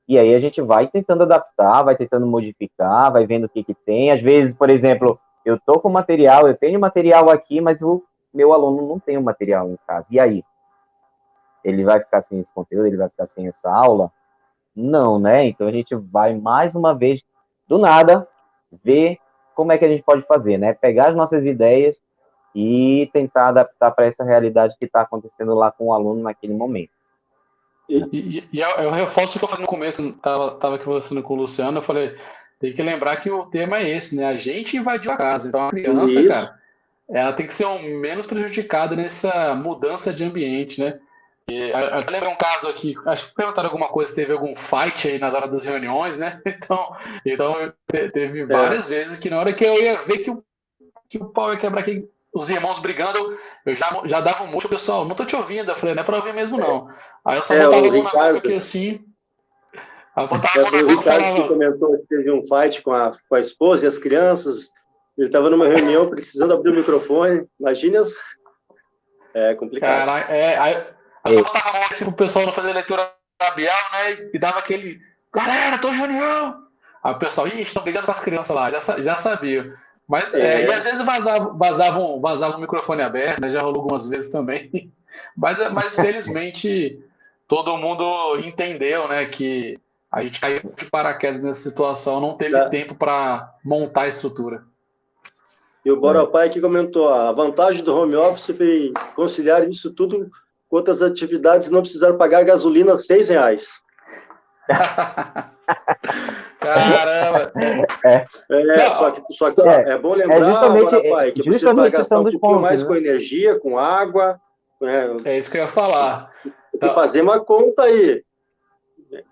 E aí a gente vai tentando adaptar, vai tentando modificar, vai vendo o que tem. Às vezes, por exemplo, eu tô com material, eu tenho material aqui, mas o meu aluno não tem o material em casa. E aí? Ele vai ficar sem esse conteúdo? Ele vai ficar sem essa aula? Não, né? Então a gente vai mais uma vez, do nada, ver como é que a gente pode fazer, né? Pegar as nossas ideias e tentar adaptar para essa realidade que está acontecendo lá com o aluno naquele momento. E eu reforço o que eu falei no começo, estava aqui conversando com o Luciano, eu falei, tem que lembrar que o tema é esse, né? A gente invadiu a casa, então a criança, Isso. cara, ela tem que ser o menos prejudicada nessa mudança de ambiente, né? Eu lembrei um caso aqui, acho que perguntaram alguma coisa, se teve algum fight aí na hora das reuniões, né? Então teve É, várias vezes que na hora que eu ia ver que o pau ia quebrar aqui, os irmãos brigando, eu já dava um murcho, pessoal, não tô te ouvindo. Eu falei, não é pra ouvir mesmo, não. Aí eu só botava o a mão na boca aqui Ricardo, assim, aí eu botava a mão foi na o boca e Ricardo que falava, comentou que teve um fight com a esposa e as crianças. Ele estava numa reunião precisando abrir o microfone. Imagina, é complicado. caralho, aí eu só botava a mão assim pro pessoal não fazer leitura labial, né? E dava aquele, galera, tô em reunião. Aí o pessoal, ih, estão brigando com as crianças lá, já sabia. Mas, e às É, vezes vazava um microfone aberto, né? Já rolou algumas vezes também. Mas felizmente todo mundo entendeu, né, que a gente caiu de paraquedas nessa situação, não teve da- tempo para montar a estrutura. e o Boropai aqui comentou, a vantagem do home office foi conciliar isso tudo com outras atividades e não precisar pagar gasolina R$ 6. Caramba! É, Não, Só que é, é bom é lembrar, justamente, Boropai, que você vai justamente gastar são um dos pouquinho pontos, mais com né? energia, com água, né? é isso que eu ia falar. Tem que Então, fazer uma conta aí.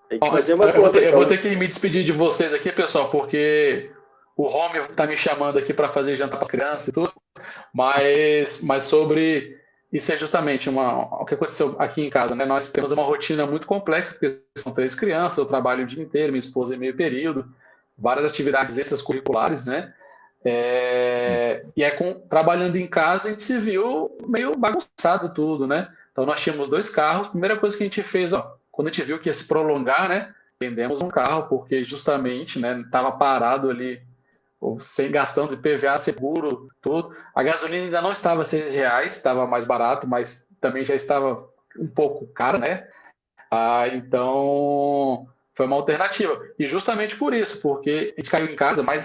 Tem que fazer uma conta. eu vou Então, ter que me despedir de vocês aqui, pessoal, porque o Home está me chamando aqui para fazer jantar para as crianças e tudo. Mas sobre isso é justamente o que aconteceu aqui em casa, né? Nós temos uma rotina muito complexa, porque são 3 crianças, eu trabalho o dia inteiro, minha esposa é meio período, várias atividades extracurriculares, né? E trabalhando em casa, a gente se viu meio bagunçado tudo, né? Então nós tínhamos 2 carros. Primeira coisa que a gente fez, ó, quando a gente viu que ia se prolongar, né? Vendemos um carro, porque justamente, né, estava parado ali ou sem gastando de PVA, seguro, tudo. A gasolina ainda não estava R$ 6, estava mais barato, mas também já estava um pouco cara, né? Então foi uma alternativa. E justamente por isso, porque a gente caiu em casa, mas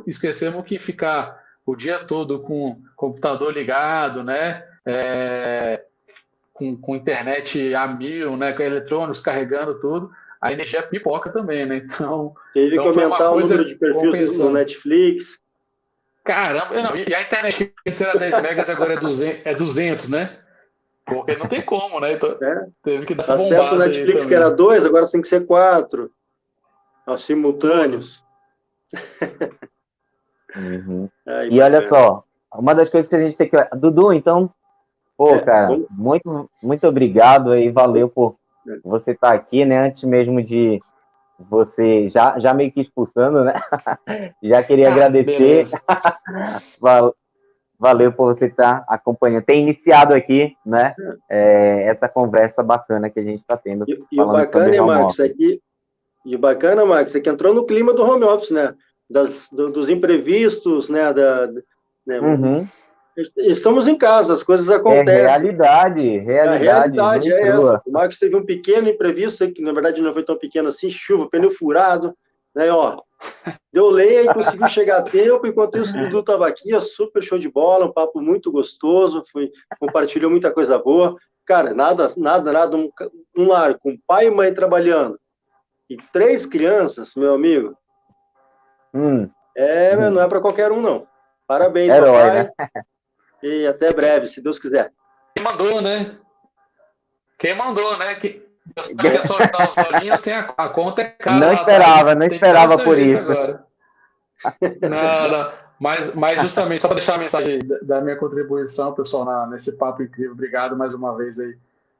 esquecemos que ficar o dia todo com o computador ligado, né? Com internet a mil, né? Com eletrônicos carregando tudo, a energia pipoca também, né? Então, teve que foi uma aumentar o número coisa de perfis no compensando. Netflix. Caramba, não, e a internet que antes era 10 megas, agora é 200, né? Porque não tem como, né? Então, Né? teve que dar essa Acesso ao bombada aí Netflix, que era também. 2, agora tem que ser 4, Tudo. simultâneos. Uhum. Aí, E olha bacana. só, uma das coisas que a gente tem que. Dudu, então, pô, cara, Vamos, muito, muito obrigado aí, valeu por né? você estar aqui, né? Antes mesmo de você já meio que expulsando, né? Já queria agradecer, Beleza. valeu por você estar acompanhando, ter iniciado aqui, né? Essa conversa bacana que a gente está tendo, E o falando sobre bacana, hein, home Marcos, office. e o bacana, Marcos, é que entrou no clima do home office, né? Dos imprevistos, né? Né? Uhum. Estamos em casa, as coisas É acontecem. realidade, A realidade, nua realidade e é essa. crua. O Marcos teve um pequeno imprevisto, que na verdade não foi tão pequeno assim, chuva, pneu furado, né? Ó, deu lenha e conseguiu chegar a tempo. Enquanto isso, o Dudu estava aqui, ó, super show de bola, um papo muito gostoso, compartilhou muita coisa boa. Cara, nada, um lar com pai e mãe trabalhando e 3 crianças, meu amigo, Hum, não é para qualquer um, não. Parabéns, herói, né? papai, e até breve, se Deus quiser. Quem mandou, né? Quem mandou, né? Acho que é só ajudar os olhinhos, tem a conta é cara Não lá atrás e esperava, não tem que dar o esperava seu por jeito isso. agora. Não, não. Mas justamente, só para deixar a mensagem da minha contribuição, pessoal, nesse papo incrível. Obrigado mais uma vez aí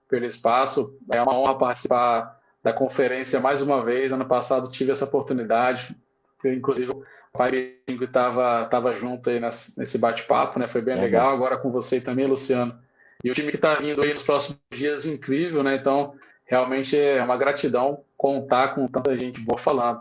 pelo espaço. É uma honra participar da conferência mais uma vez. Ano passado tive essa oportunidade. Inclusive, o pai estava junto aí nesse bate-papo, né? Foi bem Verdade. legal. Agora com você também, Luciano. E o time que está vindo aí nos próximos dias, incrível, né? Então, realmente é uma gratidão contar com tanta gente boa falando.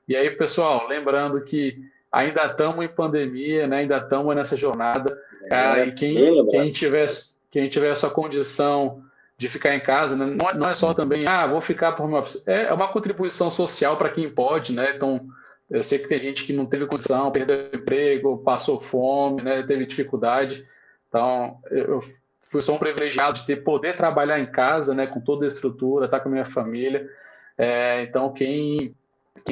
E aí, pessoal, lembrando que ainda estamos em pandemia, né? Ainda estamos nessa jornada. E Bem quem lembrado. tiver, quem tiver essa condição de ficar em casa, né? Não é só também, vou ficar por uma. É uma contribuição social para quem pode, né? Então, eu sei que tem gente que não teve condição, perdeu o emprego, passou fome, né? Teve dificuldade. Então, eu fui só um privilegiado de poder trabalhar em casa, né? Com toda a estrutura, estar com a minha família. Então, quem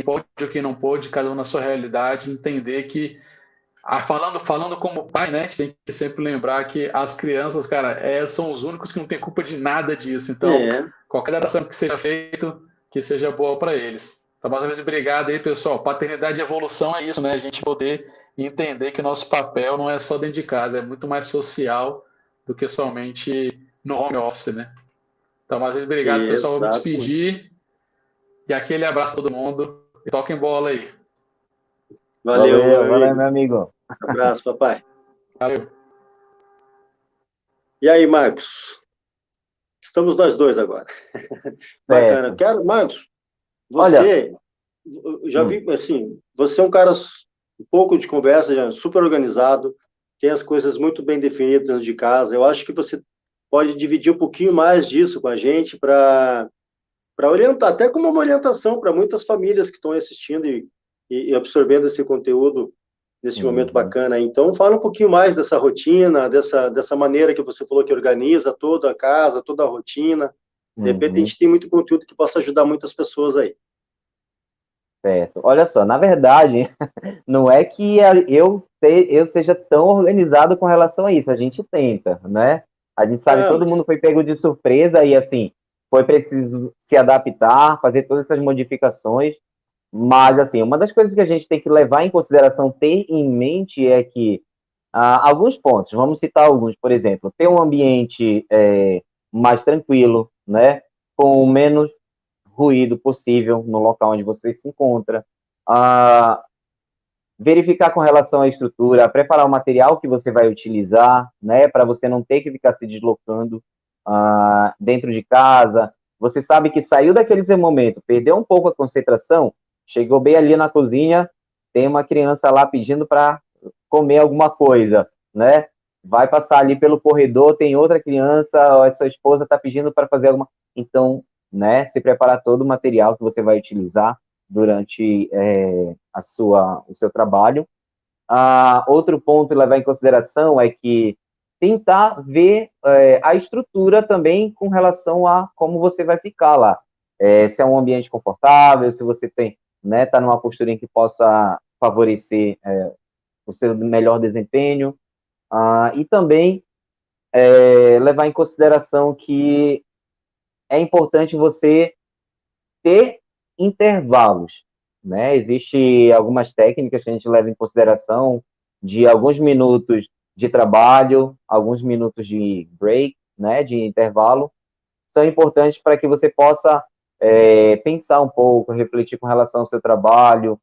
pode ou quem não pode, cada um na sua realidade, entender que Falando como pai, né? A gente tem que sempre lembrar que as crianças, cara, são os únicos que não têm culpa de nada disso. Então, qualquer adaptação que seja feita, que seja boa para eles. Então, mais uma vez, obrigado aí, pessoal. Paternidade e evolução é isso, né? A gente poder entender que o nosso papel não é só dentro de casa, é muito mais social do que somente no home office, né? Então, mais uma vez, obrigado, pessoal. Vou me Exato. despedir. E aquele abraço a todo mundo. E toquem bola aí. Valeu, valeu, meu amigo. Abraço, papai. Valeu. E aí, Marcos? Estamos nós dois agora. Bacana. Quero, Marcos, você, já vi, assim, você é um cara um pouco de conversa, já super organizado, tem as coisas muito bem definidas dentro de casa. Eu acho que você pode dividir um pouquinho mais disso com a gente para orientar, até como uma orientação para muitas famílias que estão assistindo e absorvendo esse conteúdo nesse momento bacana. Então, fala um pouquinho mais dessa rotina, dessa maneira que você falou que organiza toda a casa, toda a rotina. De repente, a gente tem muito conteúdo que possa ajudar muitas pessoas aí. Certo. Olha só, na verdade, não é que eu seja tão organizado com relação a isso. A gente tenta, né? A gente sabe, todo mundo foi pego de surpresa e, assim, foi preciso se adaptar, fazer todas essas modificações. Mas, assim, uma das coisas que a gente tem que levar em consideração, ter em mente é que alguns pontos, vamos citar alguns, por exemplo, ter um ambiente mais tranquilo, né? Com menos ruído possível no local onde você se encontra, verificar com relação à estrutura, preparar o material que você vai utilizar, né, para você não ter que ficar se deslocando dentro de casa. Você sabe que saiu daquele momento, perdeu um pouco a concentração, chegou bem ali na cozinha, tem uma criança lá pedindo para comer alguma coisa, né? Vai passar ali pelo corredor, tem outra criança, a sua esposa está pedindo para fazer alguma. Então, né, se preparar todo o material que você vai utilizar durante o seu trabalho. Outro ponto a levar em consideração é que tentar ver a estrutura também com relação a como você vai ficar lá. Se é um ambiente confortável, se você tem, né, tá numa postura em que possa favorecer o seu melhor desempenho. E também levar em consideração que é importante você ter intervalos, né? Existem algumas técnicas que a gente leva em consideração de alguns minutos de trabalho, alguns minutos de break, né, de intervalo, são importantes para que você possa pensar um pouco, refletir com relação ao seu trabalho,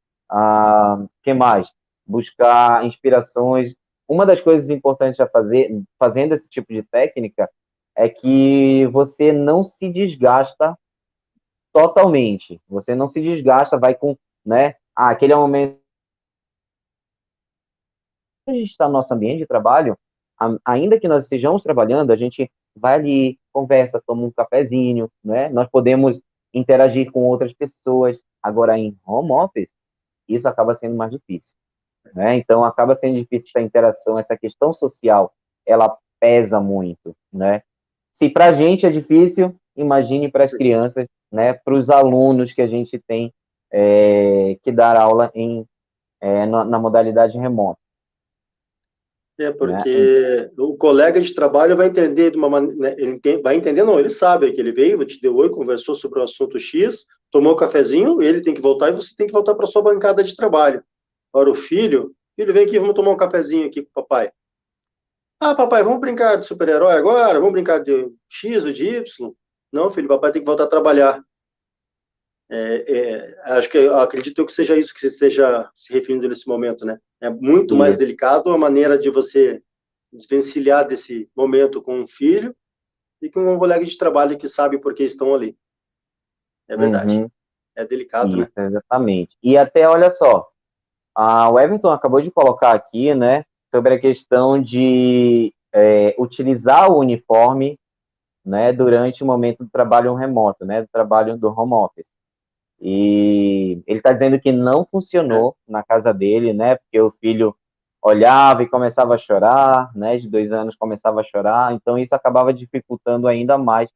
que mais? Buscar inspirações. Uma das coisas importantes a fazer, fazendo esse tipo de técnica, é que você não se desgasta totalmente. Você não se desgasta, vai com, né? Aquele é o momento que a gente está no nosso ambiente de trabalho, ainda que nós estejamos trabalhando, a gente vai ali, conversa, toma um cafezinho, né? Nós podemos interagir com outras pessoas. Agora, em home office, isso acaba sendo mais difícil, né? Então, acaba sendo difícil essa interação, essa questão social, ela pesa muito, né? Se para a gente é difícil, imagine para as crianças, né? Para os alunos que a gente tem que dar aula na modalidade remota. Porque o colega de trabalho vai entender de uma maneira, vai entender, não, ele sabe que ele veio, te deu oi, conversou sobre o assunto X, tomou um cafezinho, ele tem que voltar e você tem que voltar para sua bancada de trabalho. Agora o filho, vem aqui, vamos tomar um cafezinho aqui com o papai. Papai, vamos brincar de super-herói agora? Vamos brincar de X ou de Y? Não, filho, papai tem que voltar a trabalhar. Acredito que seja isso que você esteja se referindo nesse momento, né? É muito mais delicado a maneira de você desvencilhar desse momento com um filho e com um colega de trabalho que sabe por que estão ali. É verdade. É delicado, isso, né? Exatamente. E até, olha só, o Everton acabou de colocar aqui, né, sobre a questão de utilizar o uniforme, né, durante o momento do trabalho remoto, né, do trabalho do home office. E ele está dizendo que não funcionou na casa dele, né? Porque o filho olhava e começava a chorar, né? De 2 anos começava a chorar, então isso acabava dificultando ainda mais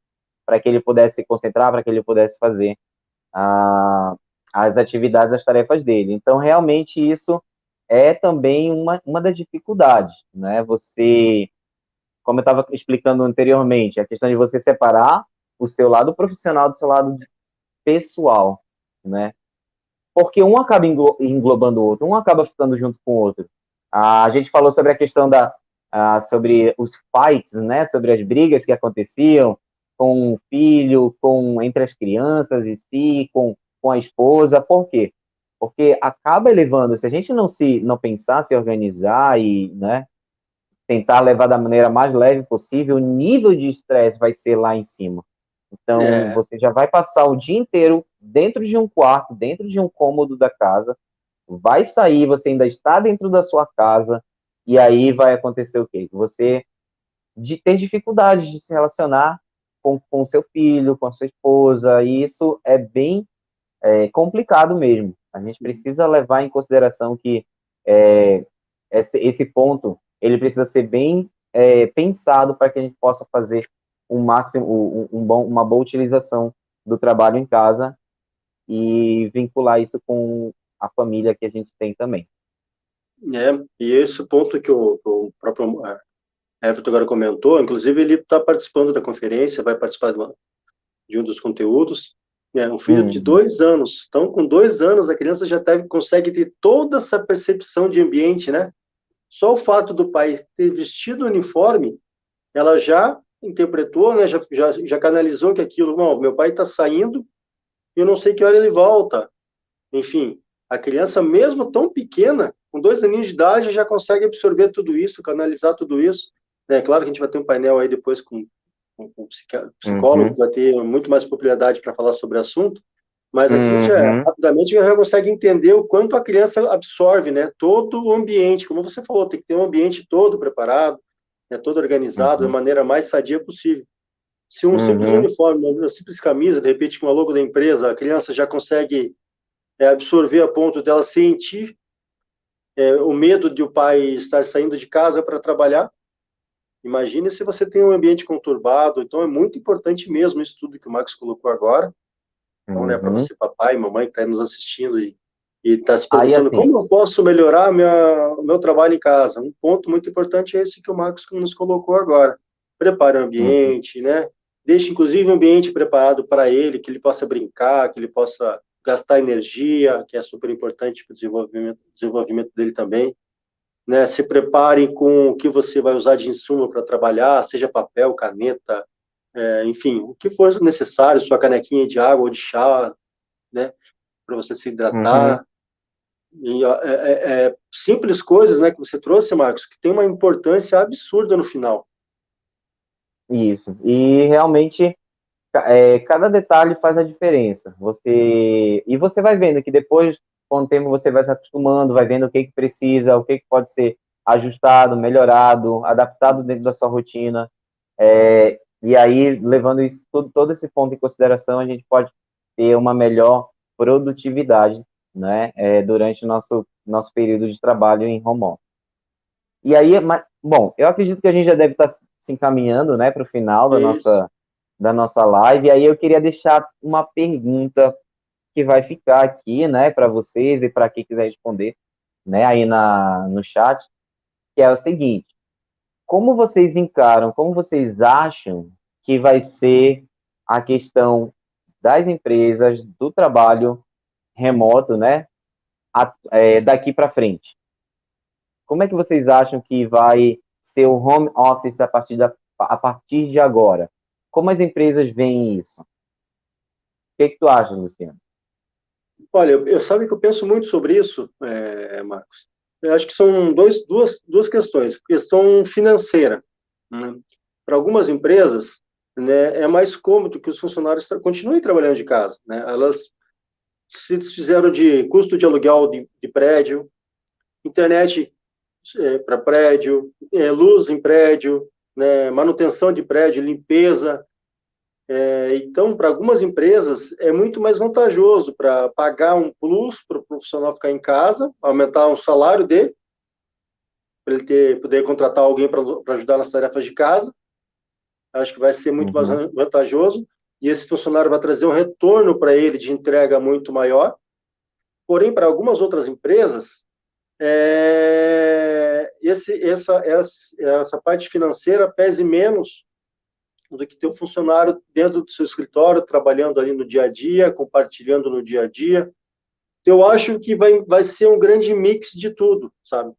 para que ele pudesse se concentrar, para que ele pudesse fazer as atividades, as tarefas dele. Então, realmente, isso é também uma das dificuldades, né? Você, como eu estava explicando anteriormente, a questão de você separar o seu lado profissional do seu lado pessoal, né? Porque um acaba englobando o outro, um acaba ficando junto com o outro. A gente falou sobre a questão sobre os fights, né? Sobre as brigas que aconteciam com o filho, entre as crianças em si, com a esposa. Por quê? Porque acaba elevando, se a gente não pensar, se organizar e, né, tentar levar da maneira mais leve possível, o nível de estresse vai ser lá em cima. Então, É, você já vai passar o dia inteiro dentro de um quarto, dentro de um cômodo da casa, vai sair, você ainda está dentro da sua casa, e aí vai acontecer o quê? Você ter dificuldade de se relacionar com seu filho, com a sua esposa, e isso é bem complicado mesmo. A gente precisa levar em consideração que é, esse ponto ele precisa ser bem pensado para que a gente possa fazer uma boa utilização do trabalho em casa e vincular isso com a família que a gente tem também. e esse ponto que o próprio Everton agora comentou, inclusive ele está participando da conferência, vai participar de um dos conteúdos, né? Um filho de 2 anos, então com 2 anos a criança já consegue ter toda essa percepção de ambiente, né? Só o fato do pai ter vestido o uniforme, ela já interpretou, né? Já canalizou que aquilo, não, meu pai está saindo, eu não sei que hora ele volta. Enfim, a criança, mesmo tão pequena, com 2 aninhos de idade, já consegue absorver tudo isso, canalizar tudo isso. É claro que a gente vai ter um painel aí depois com psicólogo, que vai ter muito mais propriedade para falar sobre o assunto, mas aqui já, rapidamente, já consegue entender o quanto a criança absorve, né? Todo o ambiente, como você falou, tem que ter um ambiente todo preparado, né? Todo organizado, da maneira mais sadia possível. Se um simples uniforme, uma simples camisa, de repente, com a logo da empresa, a criança já consegue absorver a ponto dela sentir o medo de o pai estar saindo de casa para trabalhar. Imagine se você tem um ambiente conturbado. Então, é muito importante mesmo isso tudo que o Marcos colocou agora. Então, né, para você, papai e mamãe, que está nos assistindo e está se perguntando, assim, como eu posso melhorar o meu trabalho em casa? Um ponto muito importante é esse que o Marcos nos colocou agora. Prepare o ambiente, né? Deixe, inclusive, um ambiente preparado para ele, que ele possa brincar, que ele possa gastar energia, que é super importante para o desenvolvimento dele também. Né? Se prepare com o que você vai usar de insumo para trabalhar, seja papel, caneta, enfim, o que for necessário, sua canequinha de água ou de chá, né? Para você se hidratar. E, simples coisas, né, que você trouxe, Marcos, que tem uma importância absurda no final. Isso. E realmente cada detalhe faz a diferença. Você vai vendo que depois, com o tempo, você vai se acostumando, vai vendo o que precisa, o que pode ser ajustado, melhorado, adaptado dentro da sua rotina. E aí, levando isso, todo esse ponto em consideração, a gente pode ter uma melhor produtividade, né, durante o nosso período de trabalho em home office. E aí, bom, eu acredito que a gente já deve estar se encaminhando, né, para o final da nossa live. E aí eu queria deixar uma pergunta que vai ficar aqui, né, para vocês e para quem quiser responder, né, aí no chat, que é o seguinte: como vocês encaram, como vocês acham que vai ser a questão das empresas, do trabalho remoto, né, daqui para frente? Como é que vocês acham que vai ser o home office a partir de agora? Como as empresas veem isso? O que tu acha, Luciano? Olha, eu sabe que eu penso muito sobre isso, Marcos. Eu acho que são duas questões. Questão financeira, né? Para algumas empresas, né, é mais cômodo que os funcionários continuem trabalhando de casa, né? Elas se fizeram de custo de aluguel de prédio, internet para prédio, luz em prédio, né, manutenção de prédio, limpeza. Então, para algumas empresas, é muito mais vantajoso para pagar um plus para o profissional ficar em casa, aumentar o salário dele, para ele poder contratar alguém para ajudar nas tarefas de casa. Acho que vai ser muito mais vantajoso. E esse funcionário vai trazer um retorno para ele de entrega muito maior. Porém, para algumas outras empresas, essa parte financeira pese menos do que ter um funcionário dentro do seu escritório, trabalhando ali no dia a dia, compartilhando no dia a dia. Eu acho que vai ser um grande mix de tudo, sabe?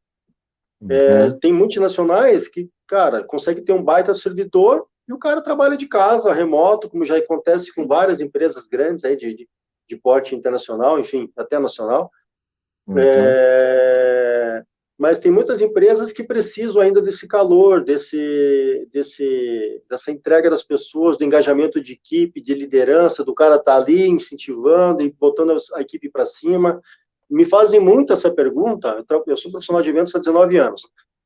Tem multinacionais que, cara, consegue ter um baita servidor e o cara trabalha de casa, remoto, como já acontece com várias empresas grandes aí de porte internacional, enfim, até nacional. Mas tem muitas empresas que precisam ainda desse calor, dessa entrega das pessoas, do engajamento de equipe, de liderança, do cara estar ali incentivando e botando a equipe para cima. Me fazem muito essa pergunta. Eu sou profissional de eventos há 19 anos.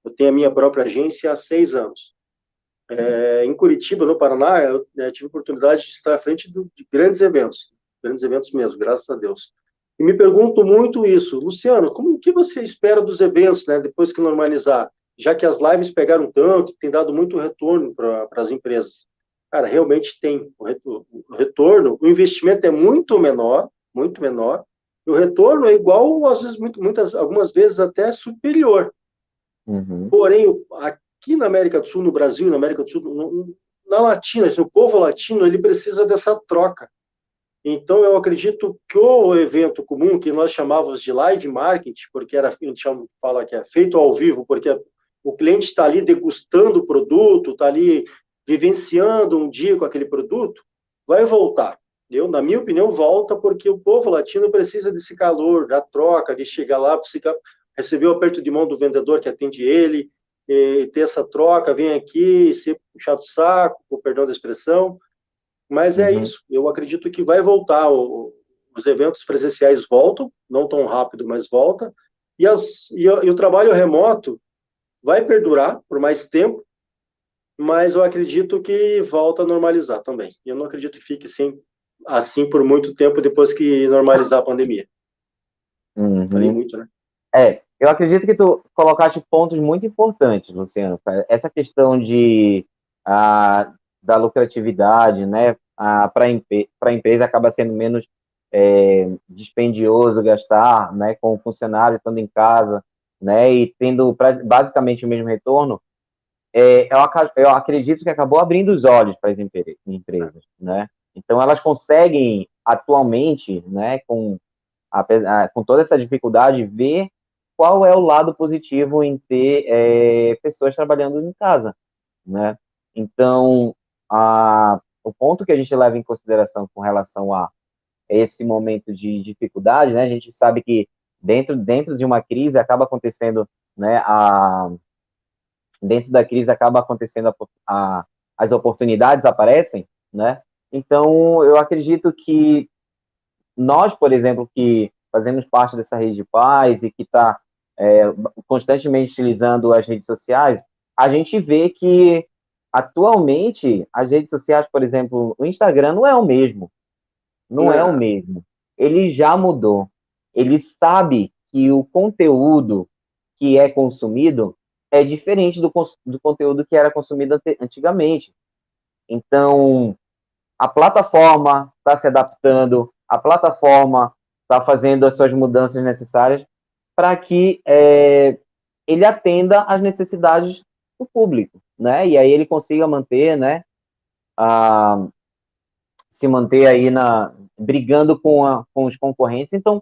Eu tenho a minha própria agência há 6 anos. Em Curitiba, no Paraná, eu tive a oportunidade de estar à frente de grandes eventos mesmo, graças a Deus. E me pergunto muito isso, Luciano, o que você espera dos eventos, né, depois que normalizar? Já que as lives pegaram tanto, tem dado muito retorno para as empresas. Cara, realmente tem o retorno, o investimento é muito menor, e o retorno é igual, às vezes, algumas vezes até superior. Porém, aqui na América do Sul, no Brasil, na América do Sul, na Latina, assim, o povo latino, ele precisa dessa troca. Então, eu acredito que o evento comum, que nós chamávamos de live marketing, porque a gente fala que é feito ao vivo, porque o cliente está ali degustando o produto, está ali vivenciando um dia com aquele produto, vai voltar. Na minha opinião, volta porque o povo latino precisa desse calor, da troca, de chegar lá, receber o aperto de mão do vendedor que atende ele, e ter essa troca, vem aqui, ser puxado o saco, com perdão da expressão. Mas é isso, eu acredito que vai voltar, os eventos presenciais voltam, não tão rápido, mas volta, e o trabalho remoto vai perdurar por mais tempo, mas eu acredito que volta a normalizar também. Eu não acredito que fique assim por muito tempo depois que normalizar a pandemia. Falei muito, né? Eu acredito que tu colocaste pontos muito importantes, Luciano. Essa questão da lucratividade, né, para a empresa acaba sendo menos dispendioso gastar, né, com o funcionário estando em casa, né, e tendo basicamente o mesmo retorno. Eu acredito que acabou abrindo os olhos para as empresas, né? Então elas conseguem atualmente, né, com toda essa dificuldade, ver qual é o lado positivo em ter pessoas trabalhando em casa, né? Então, o ponto que a gente leva em consideração com relação a esse momento de dificuldade, né? A gente sabe que dentro de uma crise acaba acontecendo, né? Dentro da crise acaba acontecendo as oportunidades aparecem, né? Então, eu acredito que nós, por exemplo, que fazemos parte dessa rede de paz e que está constantemente utilizando as redes sociais, a gente vê que, atualmente, as redes sociais, por exemplo, o Instagram não é o mesmo. Não é o mesmo. Ele já mudou. Ele sabe que o conteúdo que é consumido é diferente do conteúdo que era consumido antigamente. Então, a plataforma está se adaptando, a plataforma está fazendo as suas mudanças necessárias para que ele atenda às necessidades do público, né? E aí ele consiga manter, né? Se manter aí brigando com os concorrentes. Então,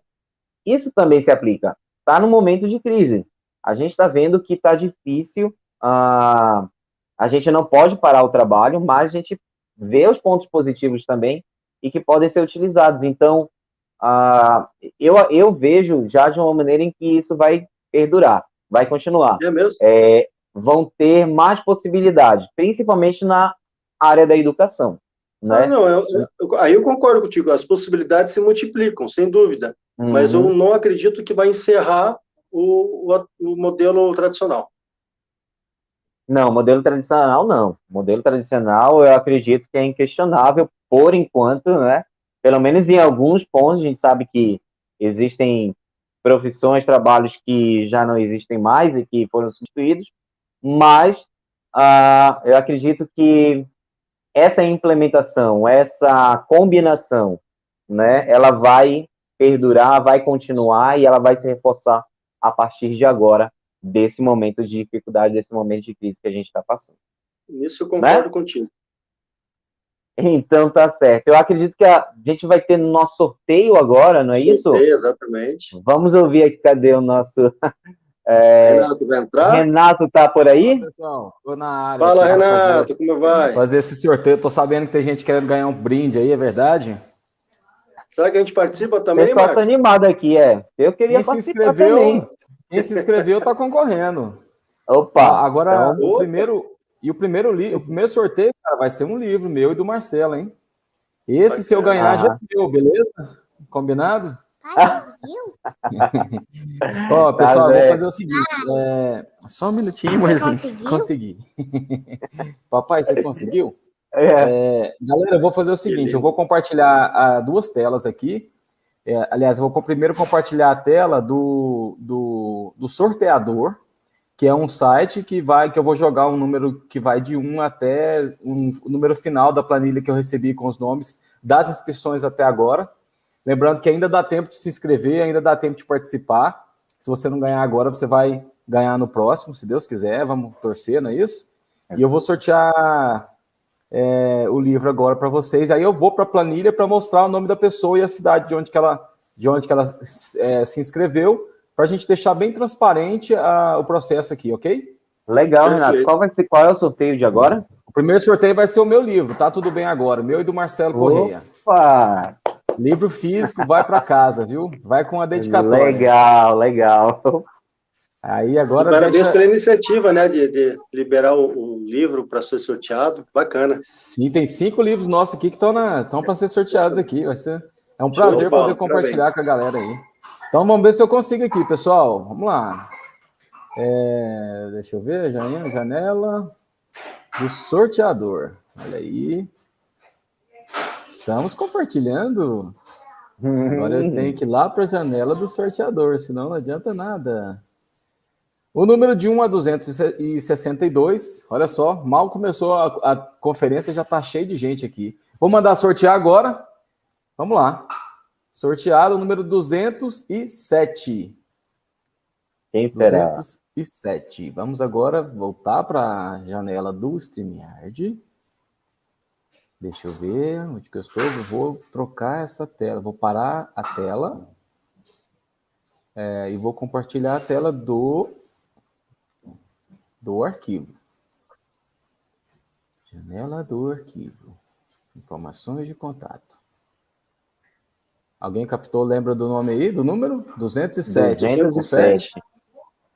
isso também se aplica. Está no momento de crise. A gente está vendo que está difícil, a gente não pode parar o trabalho, mas a gente vê os pontos positivos também e que podem ser utilizados. Então, eu vejo já de uma maneira em que isso vai perdurar, vai continuar. É mesmo? Vão ter mais possibilidades, principalmente na área da educação. Né? Aí eu concordo contigo, as possibilidades se multiplicam, sem dúvida, mas eu não acredito que vai encerrar o modelo tradicional. Não, modelo tradicional não. Modelo tradicional eu acredito que é inquestionável por enquanto, né? Pelo menos em alguns pontos, a gente sabe que existem profissões, trabalhos que já não existem mais e que foram substituídos, mas eu acredito que essa implementação, essa combinação, né, ela vai perdurar, vai continuar e ela vai se reforçar a partir de agora, desse momento de dificuldade, desse momento de crise que a gente está passando. Nisso eu concordo, né? Contigo. Então tá certo. Eu acredito que a gente vai ter nosso sorteio agora, não é isso? Sorteio, exatamente. Vamos ouvir aqui, cadê o nosso... Renato vai entrar? Renato tá por aí? Fala, pessoal, tô na área. Fala, aqui Renato, como vai? fazer esse sorteio. Tô sabendo que tem gente querendo ganhar um brinde aí, é verdade? Será que a gente participa O também, pessoal tá Marcos? animado aqui, Eu queria Quem se participar também. inscreveu, quem se inscreveu tá concorrendo. Opa! Agora, então... o primeiro sorteio, cara, vai ser um livro meu e do Marcelo, hein? Esse, se eu ganhar, já é meu, beleza? Combinado? Ó, pessoal, eu vou fazer o seguinte. Só um minutinho, mas consegui. Papai, você conseguiu? Galera, eu vou fazer o seguinte, eu vou compartilhar 2 telas aqui. Aliás, eu vou primeiro compartilhar a tela do sorteador, que é um site que eu vou jogar um número que vai de 1 até o número final da planilha que eu recebi com os nomes das inscrições até agora. Lembrando que ainda dá tempo de se inscrever, ainda dá tempo de participar. Se você não ganhar agora, você vai ganhar no próximo, se Deus quiser. Vamos torcer, não é isso? E eu vou sortear o livro agora para vocês. Aí eu vou para a planilha para mostrar o nome da pessoa e a cidade de onde que ela se inscreveu, para a gente deixar bem transparente o processo aqui, ok? Legal, Renato. Qual é o sorteio de agora? O primeiro sorteio vai ser o meu livro, Tá Tudo Bem Agora, o meu e do Marcelo Correia. Opa! Livro físico, vai para casa, viu? Vai com a dedicatória. Legal. Aí agora parabéns pela iniciativa, né, de liberar o livro para ser sorteado. Bacana. Sim, tem 5 livros nossos aqui que estão para ser sorteados aqui. É um prazer poder compartilhar com a galera aí. Então vamos ver se eu consigo aqui, pessoal. Vamos lá. Deixa eu ver, janela do sorteador. Olha aí. Estamos compartilhando. Agora eu tenho que ir lá para a janela do sorteador, senão não adianta nada. O número de 1 a 262, olha só, mal começou a conferência, já está cheio de gente aqui. Vou mandar sortear agora. Vamos lá. Sorteado o número 207. Quem será? 207. Vamos agora voltar para a janela do StreamYard. Deixa eu ver onde que eu estou. Eu vou trocar essa tela. Vou parar a tela. E vou compartilhar a tela do arquivo. Janela do arquivo. Informações de contato. Alguém captou, lembra do nome aí, do número? 207. 207.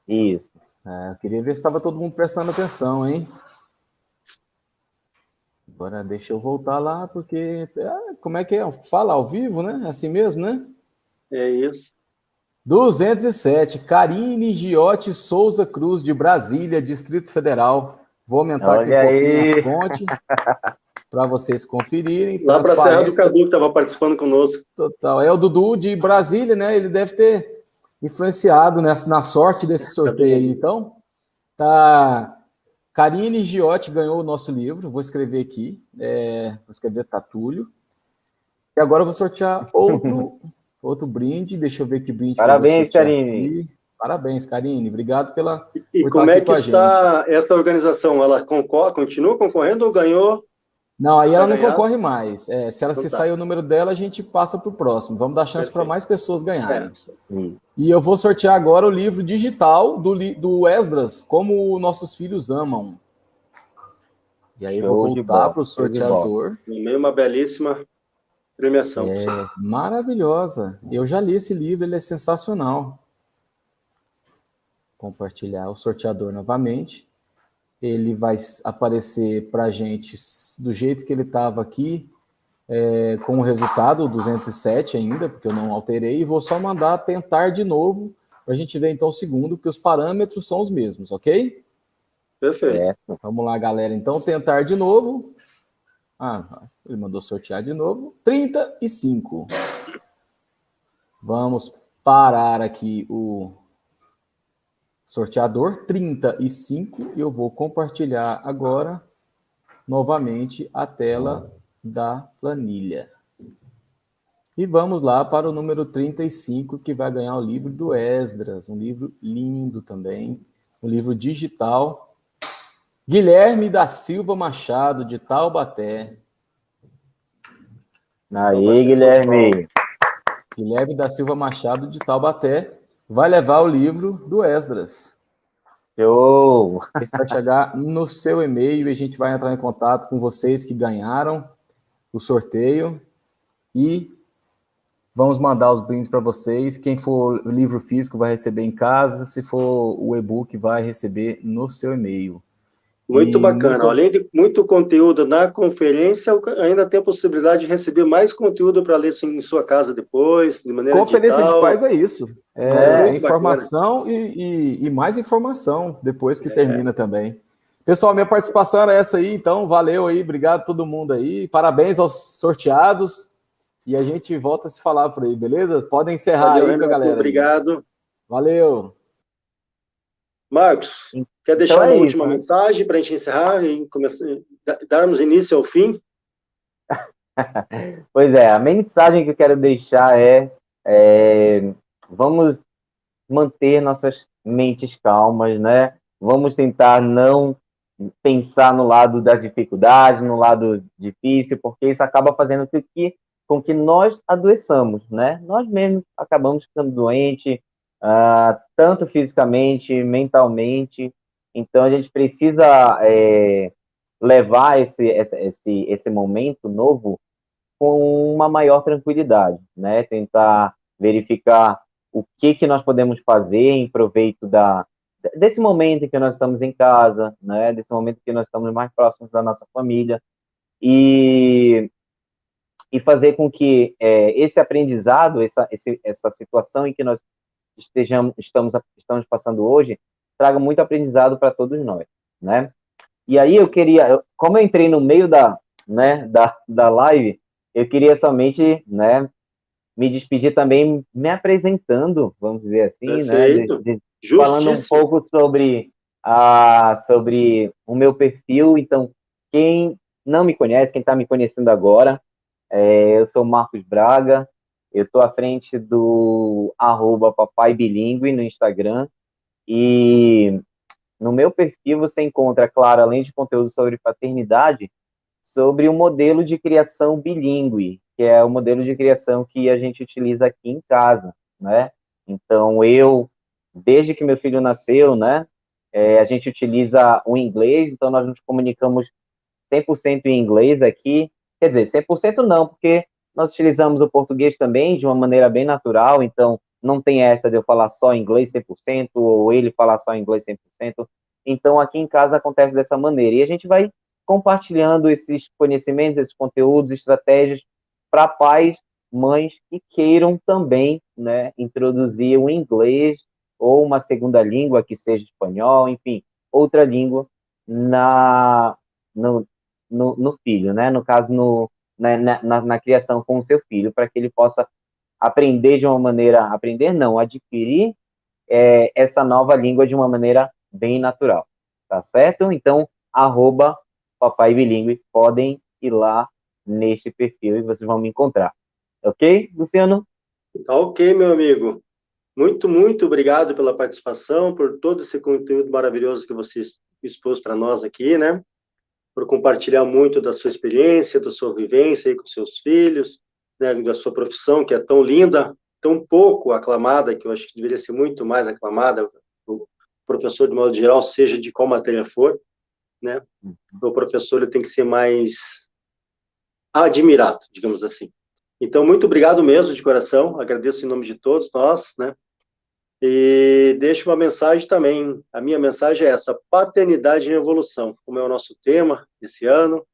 Isso. Eu queria ver se estava todo mundo prestando atenção, hein? Agora deixa eu voltar lá, porque... como é que é? Fala ao vivo, né? É assim mesmo, né? É isso. 207. Karine Giotti Souza Cruz, de Brasília, Distrito Federal. Vou aumentar aqui um pouquinho a fonte para vocês conferirem. Lá para a terra do Cadu, que estava participando conosco. Total. É o Dudu de Brasília, né? Ele deve ter influenciado na sorte desse sorteio aí. Então, tá. Karine Giotti ganhou o nosso livro. Vou escrever aqui. Vou escrever Tatúlio. E agora eu vou sortear outro brinde. Deixa eu ver que brinde. Parabéns, Karine. Aqui. Parabéns, Karine. Obrigado por como é que está essa organização? Ela continua concorrendo ou ganhou? Não, aí ela não concorre mais. Se ela sair o número dela, a gente passa para o próximo. Vamos dar chance para mais pessoas ganharem. E eu vou sortear agora o livro digital do Esdras, Como Nossos Filhos Amam. E aí eu vou voltar para o sorteador. Também uma belíssima premiação. Maravilhosa. Eu já li esse livro, ele é sensacional. Compartilhar o sorteador novamente. Ele vai aparecer para a gente do jeito que ele estava aqui, com o resultado 207 ainda, porque eu não alterei, e vou só mandar tentar de novo, para a gente ver então o segundo, porque os parâmetros são os mesmos, ok? Perfeito. Vamos lá, galera, então tentar de novo. Ele mandou sortear de novo. 35. Vamos parar aqui o sorteador, 35, e eu vou compartilhar agora novamente a tela da planilha. E vamos lá para o número 35, que vai ganhar o livro do Esdras, um livro lindo também, um livro digital. Guilherme da Silva Machado, de Taubaté. Aí, Guilherme. Guilherme da Silva Machado, de Taubaté, vai levar o livro do Esdras. Show! Esse vai chegar no seu e-mail e a gente vai entrar em contato com vocês que ganharam o sorteio e vamos mandar os brindes para vocês. Quem for o livro físico vai receber em casa, se for o e-book vai receber no seu e-mail. Muito bacana. Além de muito conteúdo na conferência, ainda tem a possibilidade de receber mais conteúdo para ler em sua casa depois, de maneira Conferência digital. de pais é isso. É informação e mais informação depois que termina também. Pessoal, minha participação era essa aí, então valeu aí, obrigado a todo mundo aí, parabéns aos sorteados e a gente volta a se falar por aí, beleza? Podem encerrar valeu, aí com a galera. Obrigado. Aí. Valeu. Marcos, quer deixar uma última né? mensagem para a gente encerrar e darmos início ao fim? Pois é, a mensagem que eu quero deixar vamos manter nossas mentes calmas, né? Vamos tentar não pensar no lado da dificuldade, no lado difícil, porque isso acaba fazendo com que nós adoeçamos, né? Nós mesmos acabamos ficando doentes, tanto fisicamente, mentalmente. Então, a gente precisa levar esse momento novo com uma maior tranquilidade, né? Tentar verificar o que nós podemos fazer em proveito desse momento em que nós estamos em casa, né? Desse momento em que nós estamos mais próximos da nossa família e fazer com que esse aprendizado, essa situação em que nós estamos passando hoje, traga muito aprendizado para todos nós, né? E aí como eu entrei no meio da live, eu queria somente, né, me despedir também me apresentando, vamos dizer assim, Perfeito. né, falando um pouco sobre o meu perfil. Então, quem não me conhece, quem está me conhecendo agora, eu sou Marcos Braga, eu estou à frente do @papaibilingue no Instagram, e no meu perfil você encontra, claro, além de conteúdo sobre paternidade, sobre o modelo de criação bilíngue, que é o modelo de criação que a gente utiliza aqui em casa, né? Então, desde que meu filho nasceu, né, a gente utiliza o inglês, então nós nos comunicamos 100% em inglês aqui, quer dizer, 100% não, porque nós utilizamos o português também de uma maneira bem natural, então não tem essa de eu falar só inglês 100%, ou ele falar só inglês 100%, então aqui em casa acontece dessa maneira, e a gente vai compartilhando esses conhecimentos, esses conteúdos, estratégias para pais, mães que queiram também, né, introduzir o inglês ou uma segunda língua, que seja espanhol, enfim, outra língua no filho, né? No caso, na criação com o seu filho, para que ele possa aprender de uma maneira, adquirir essa nova língua de uma maneira bem natural, tá certo? Então, @papaibilingue, podem ir lá neste perfil e vocês vão me encontrar. Ok, Luciano? Tá ok, meu amigo. Muito, muito obrigado pela participação, por todo esse conteúdo maravilhoso que você expôs para nós aqui, né? Por compartilhar muito da sua experiência, da sua vivência aí com seus filhos, né? Da sua profissão, que é tão linda, tão pouco aclamada, que eu acho que deveria ser muito mais aclamada, o professor, de modo geral, seja de qual matéria for, né? O professor ele tem que ser mais admirado, digamos assim. Então, muito obrigado mesmo, de coração, agradeço em nome de todos nós, né? E deixo uma mensagem também, a minha mensagem é essa: paternidade em evolução, como é o nosso tema esse ano.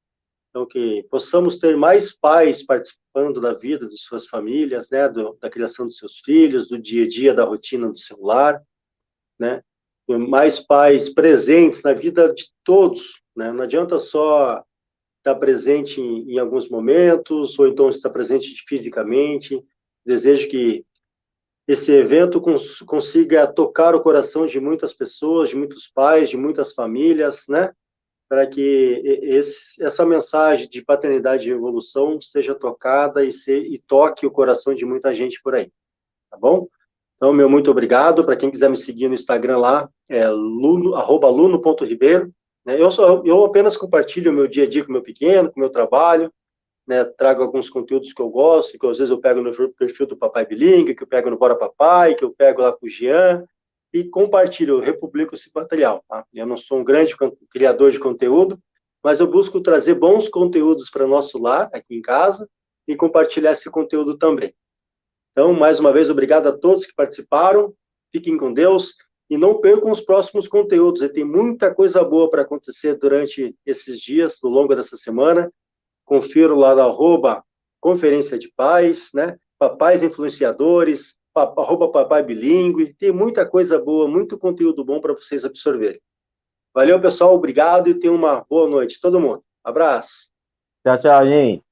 Então, que possamos ter mais pais participando da vida de suas famílias, né, da criação dos seus filhos, do dia a dia, da rotina do seu lar, né, mais pais presentes na vida de todos, né, não adianta só estar presente em alguns momentos, ou então estar presente fisicamente. Desejo que esse evento consiga tocar o coração de muitas pessoas, de muitos pais, de muitas famílias, né, para que essa mensagem de paternidade e evolução seja tocada e toque o coração de muita gente por aí, tá bom? Então, meu muito obrigado. Para quem quiser me seguir no Instagram lá, é @luno.ribeiro. Né? Eu apenas compartilho o meu dia a dia com o meu pequeno, com o meu trabalho, né? Trago alguns conteúdos que eu gosto, que às vezes eu pego no perfil do Papai Bilingue, que eu pego no Bora Papai, que eu pego lá com o Jean, e compartilho, eu republico esse material. Tá? Eu não sou um grande criador de conteúdo, mas eu busco trazer bons conteúdos para o nosso lar, aqui em casa, e compartilhar esse conteúdo também. Então, mais uma vez, obrigado a todos que participaram, fiquem com Deus, e não percam os próximos conteúdos, tem muita coisa boa para acontecer durante esses dias, ao longo dessa semana. Confiro lá no @Conferência de Pais, né? Papais Influenciadores, @Papai Bilingue, tem muita coisa boa, muito conteúdo bom para vocês absorverem. Valeu, pessoal, obrigado e tenham uma boa noite, todo mundo. Abraço. Tchau, tchau, gente.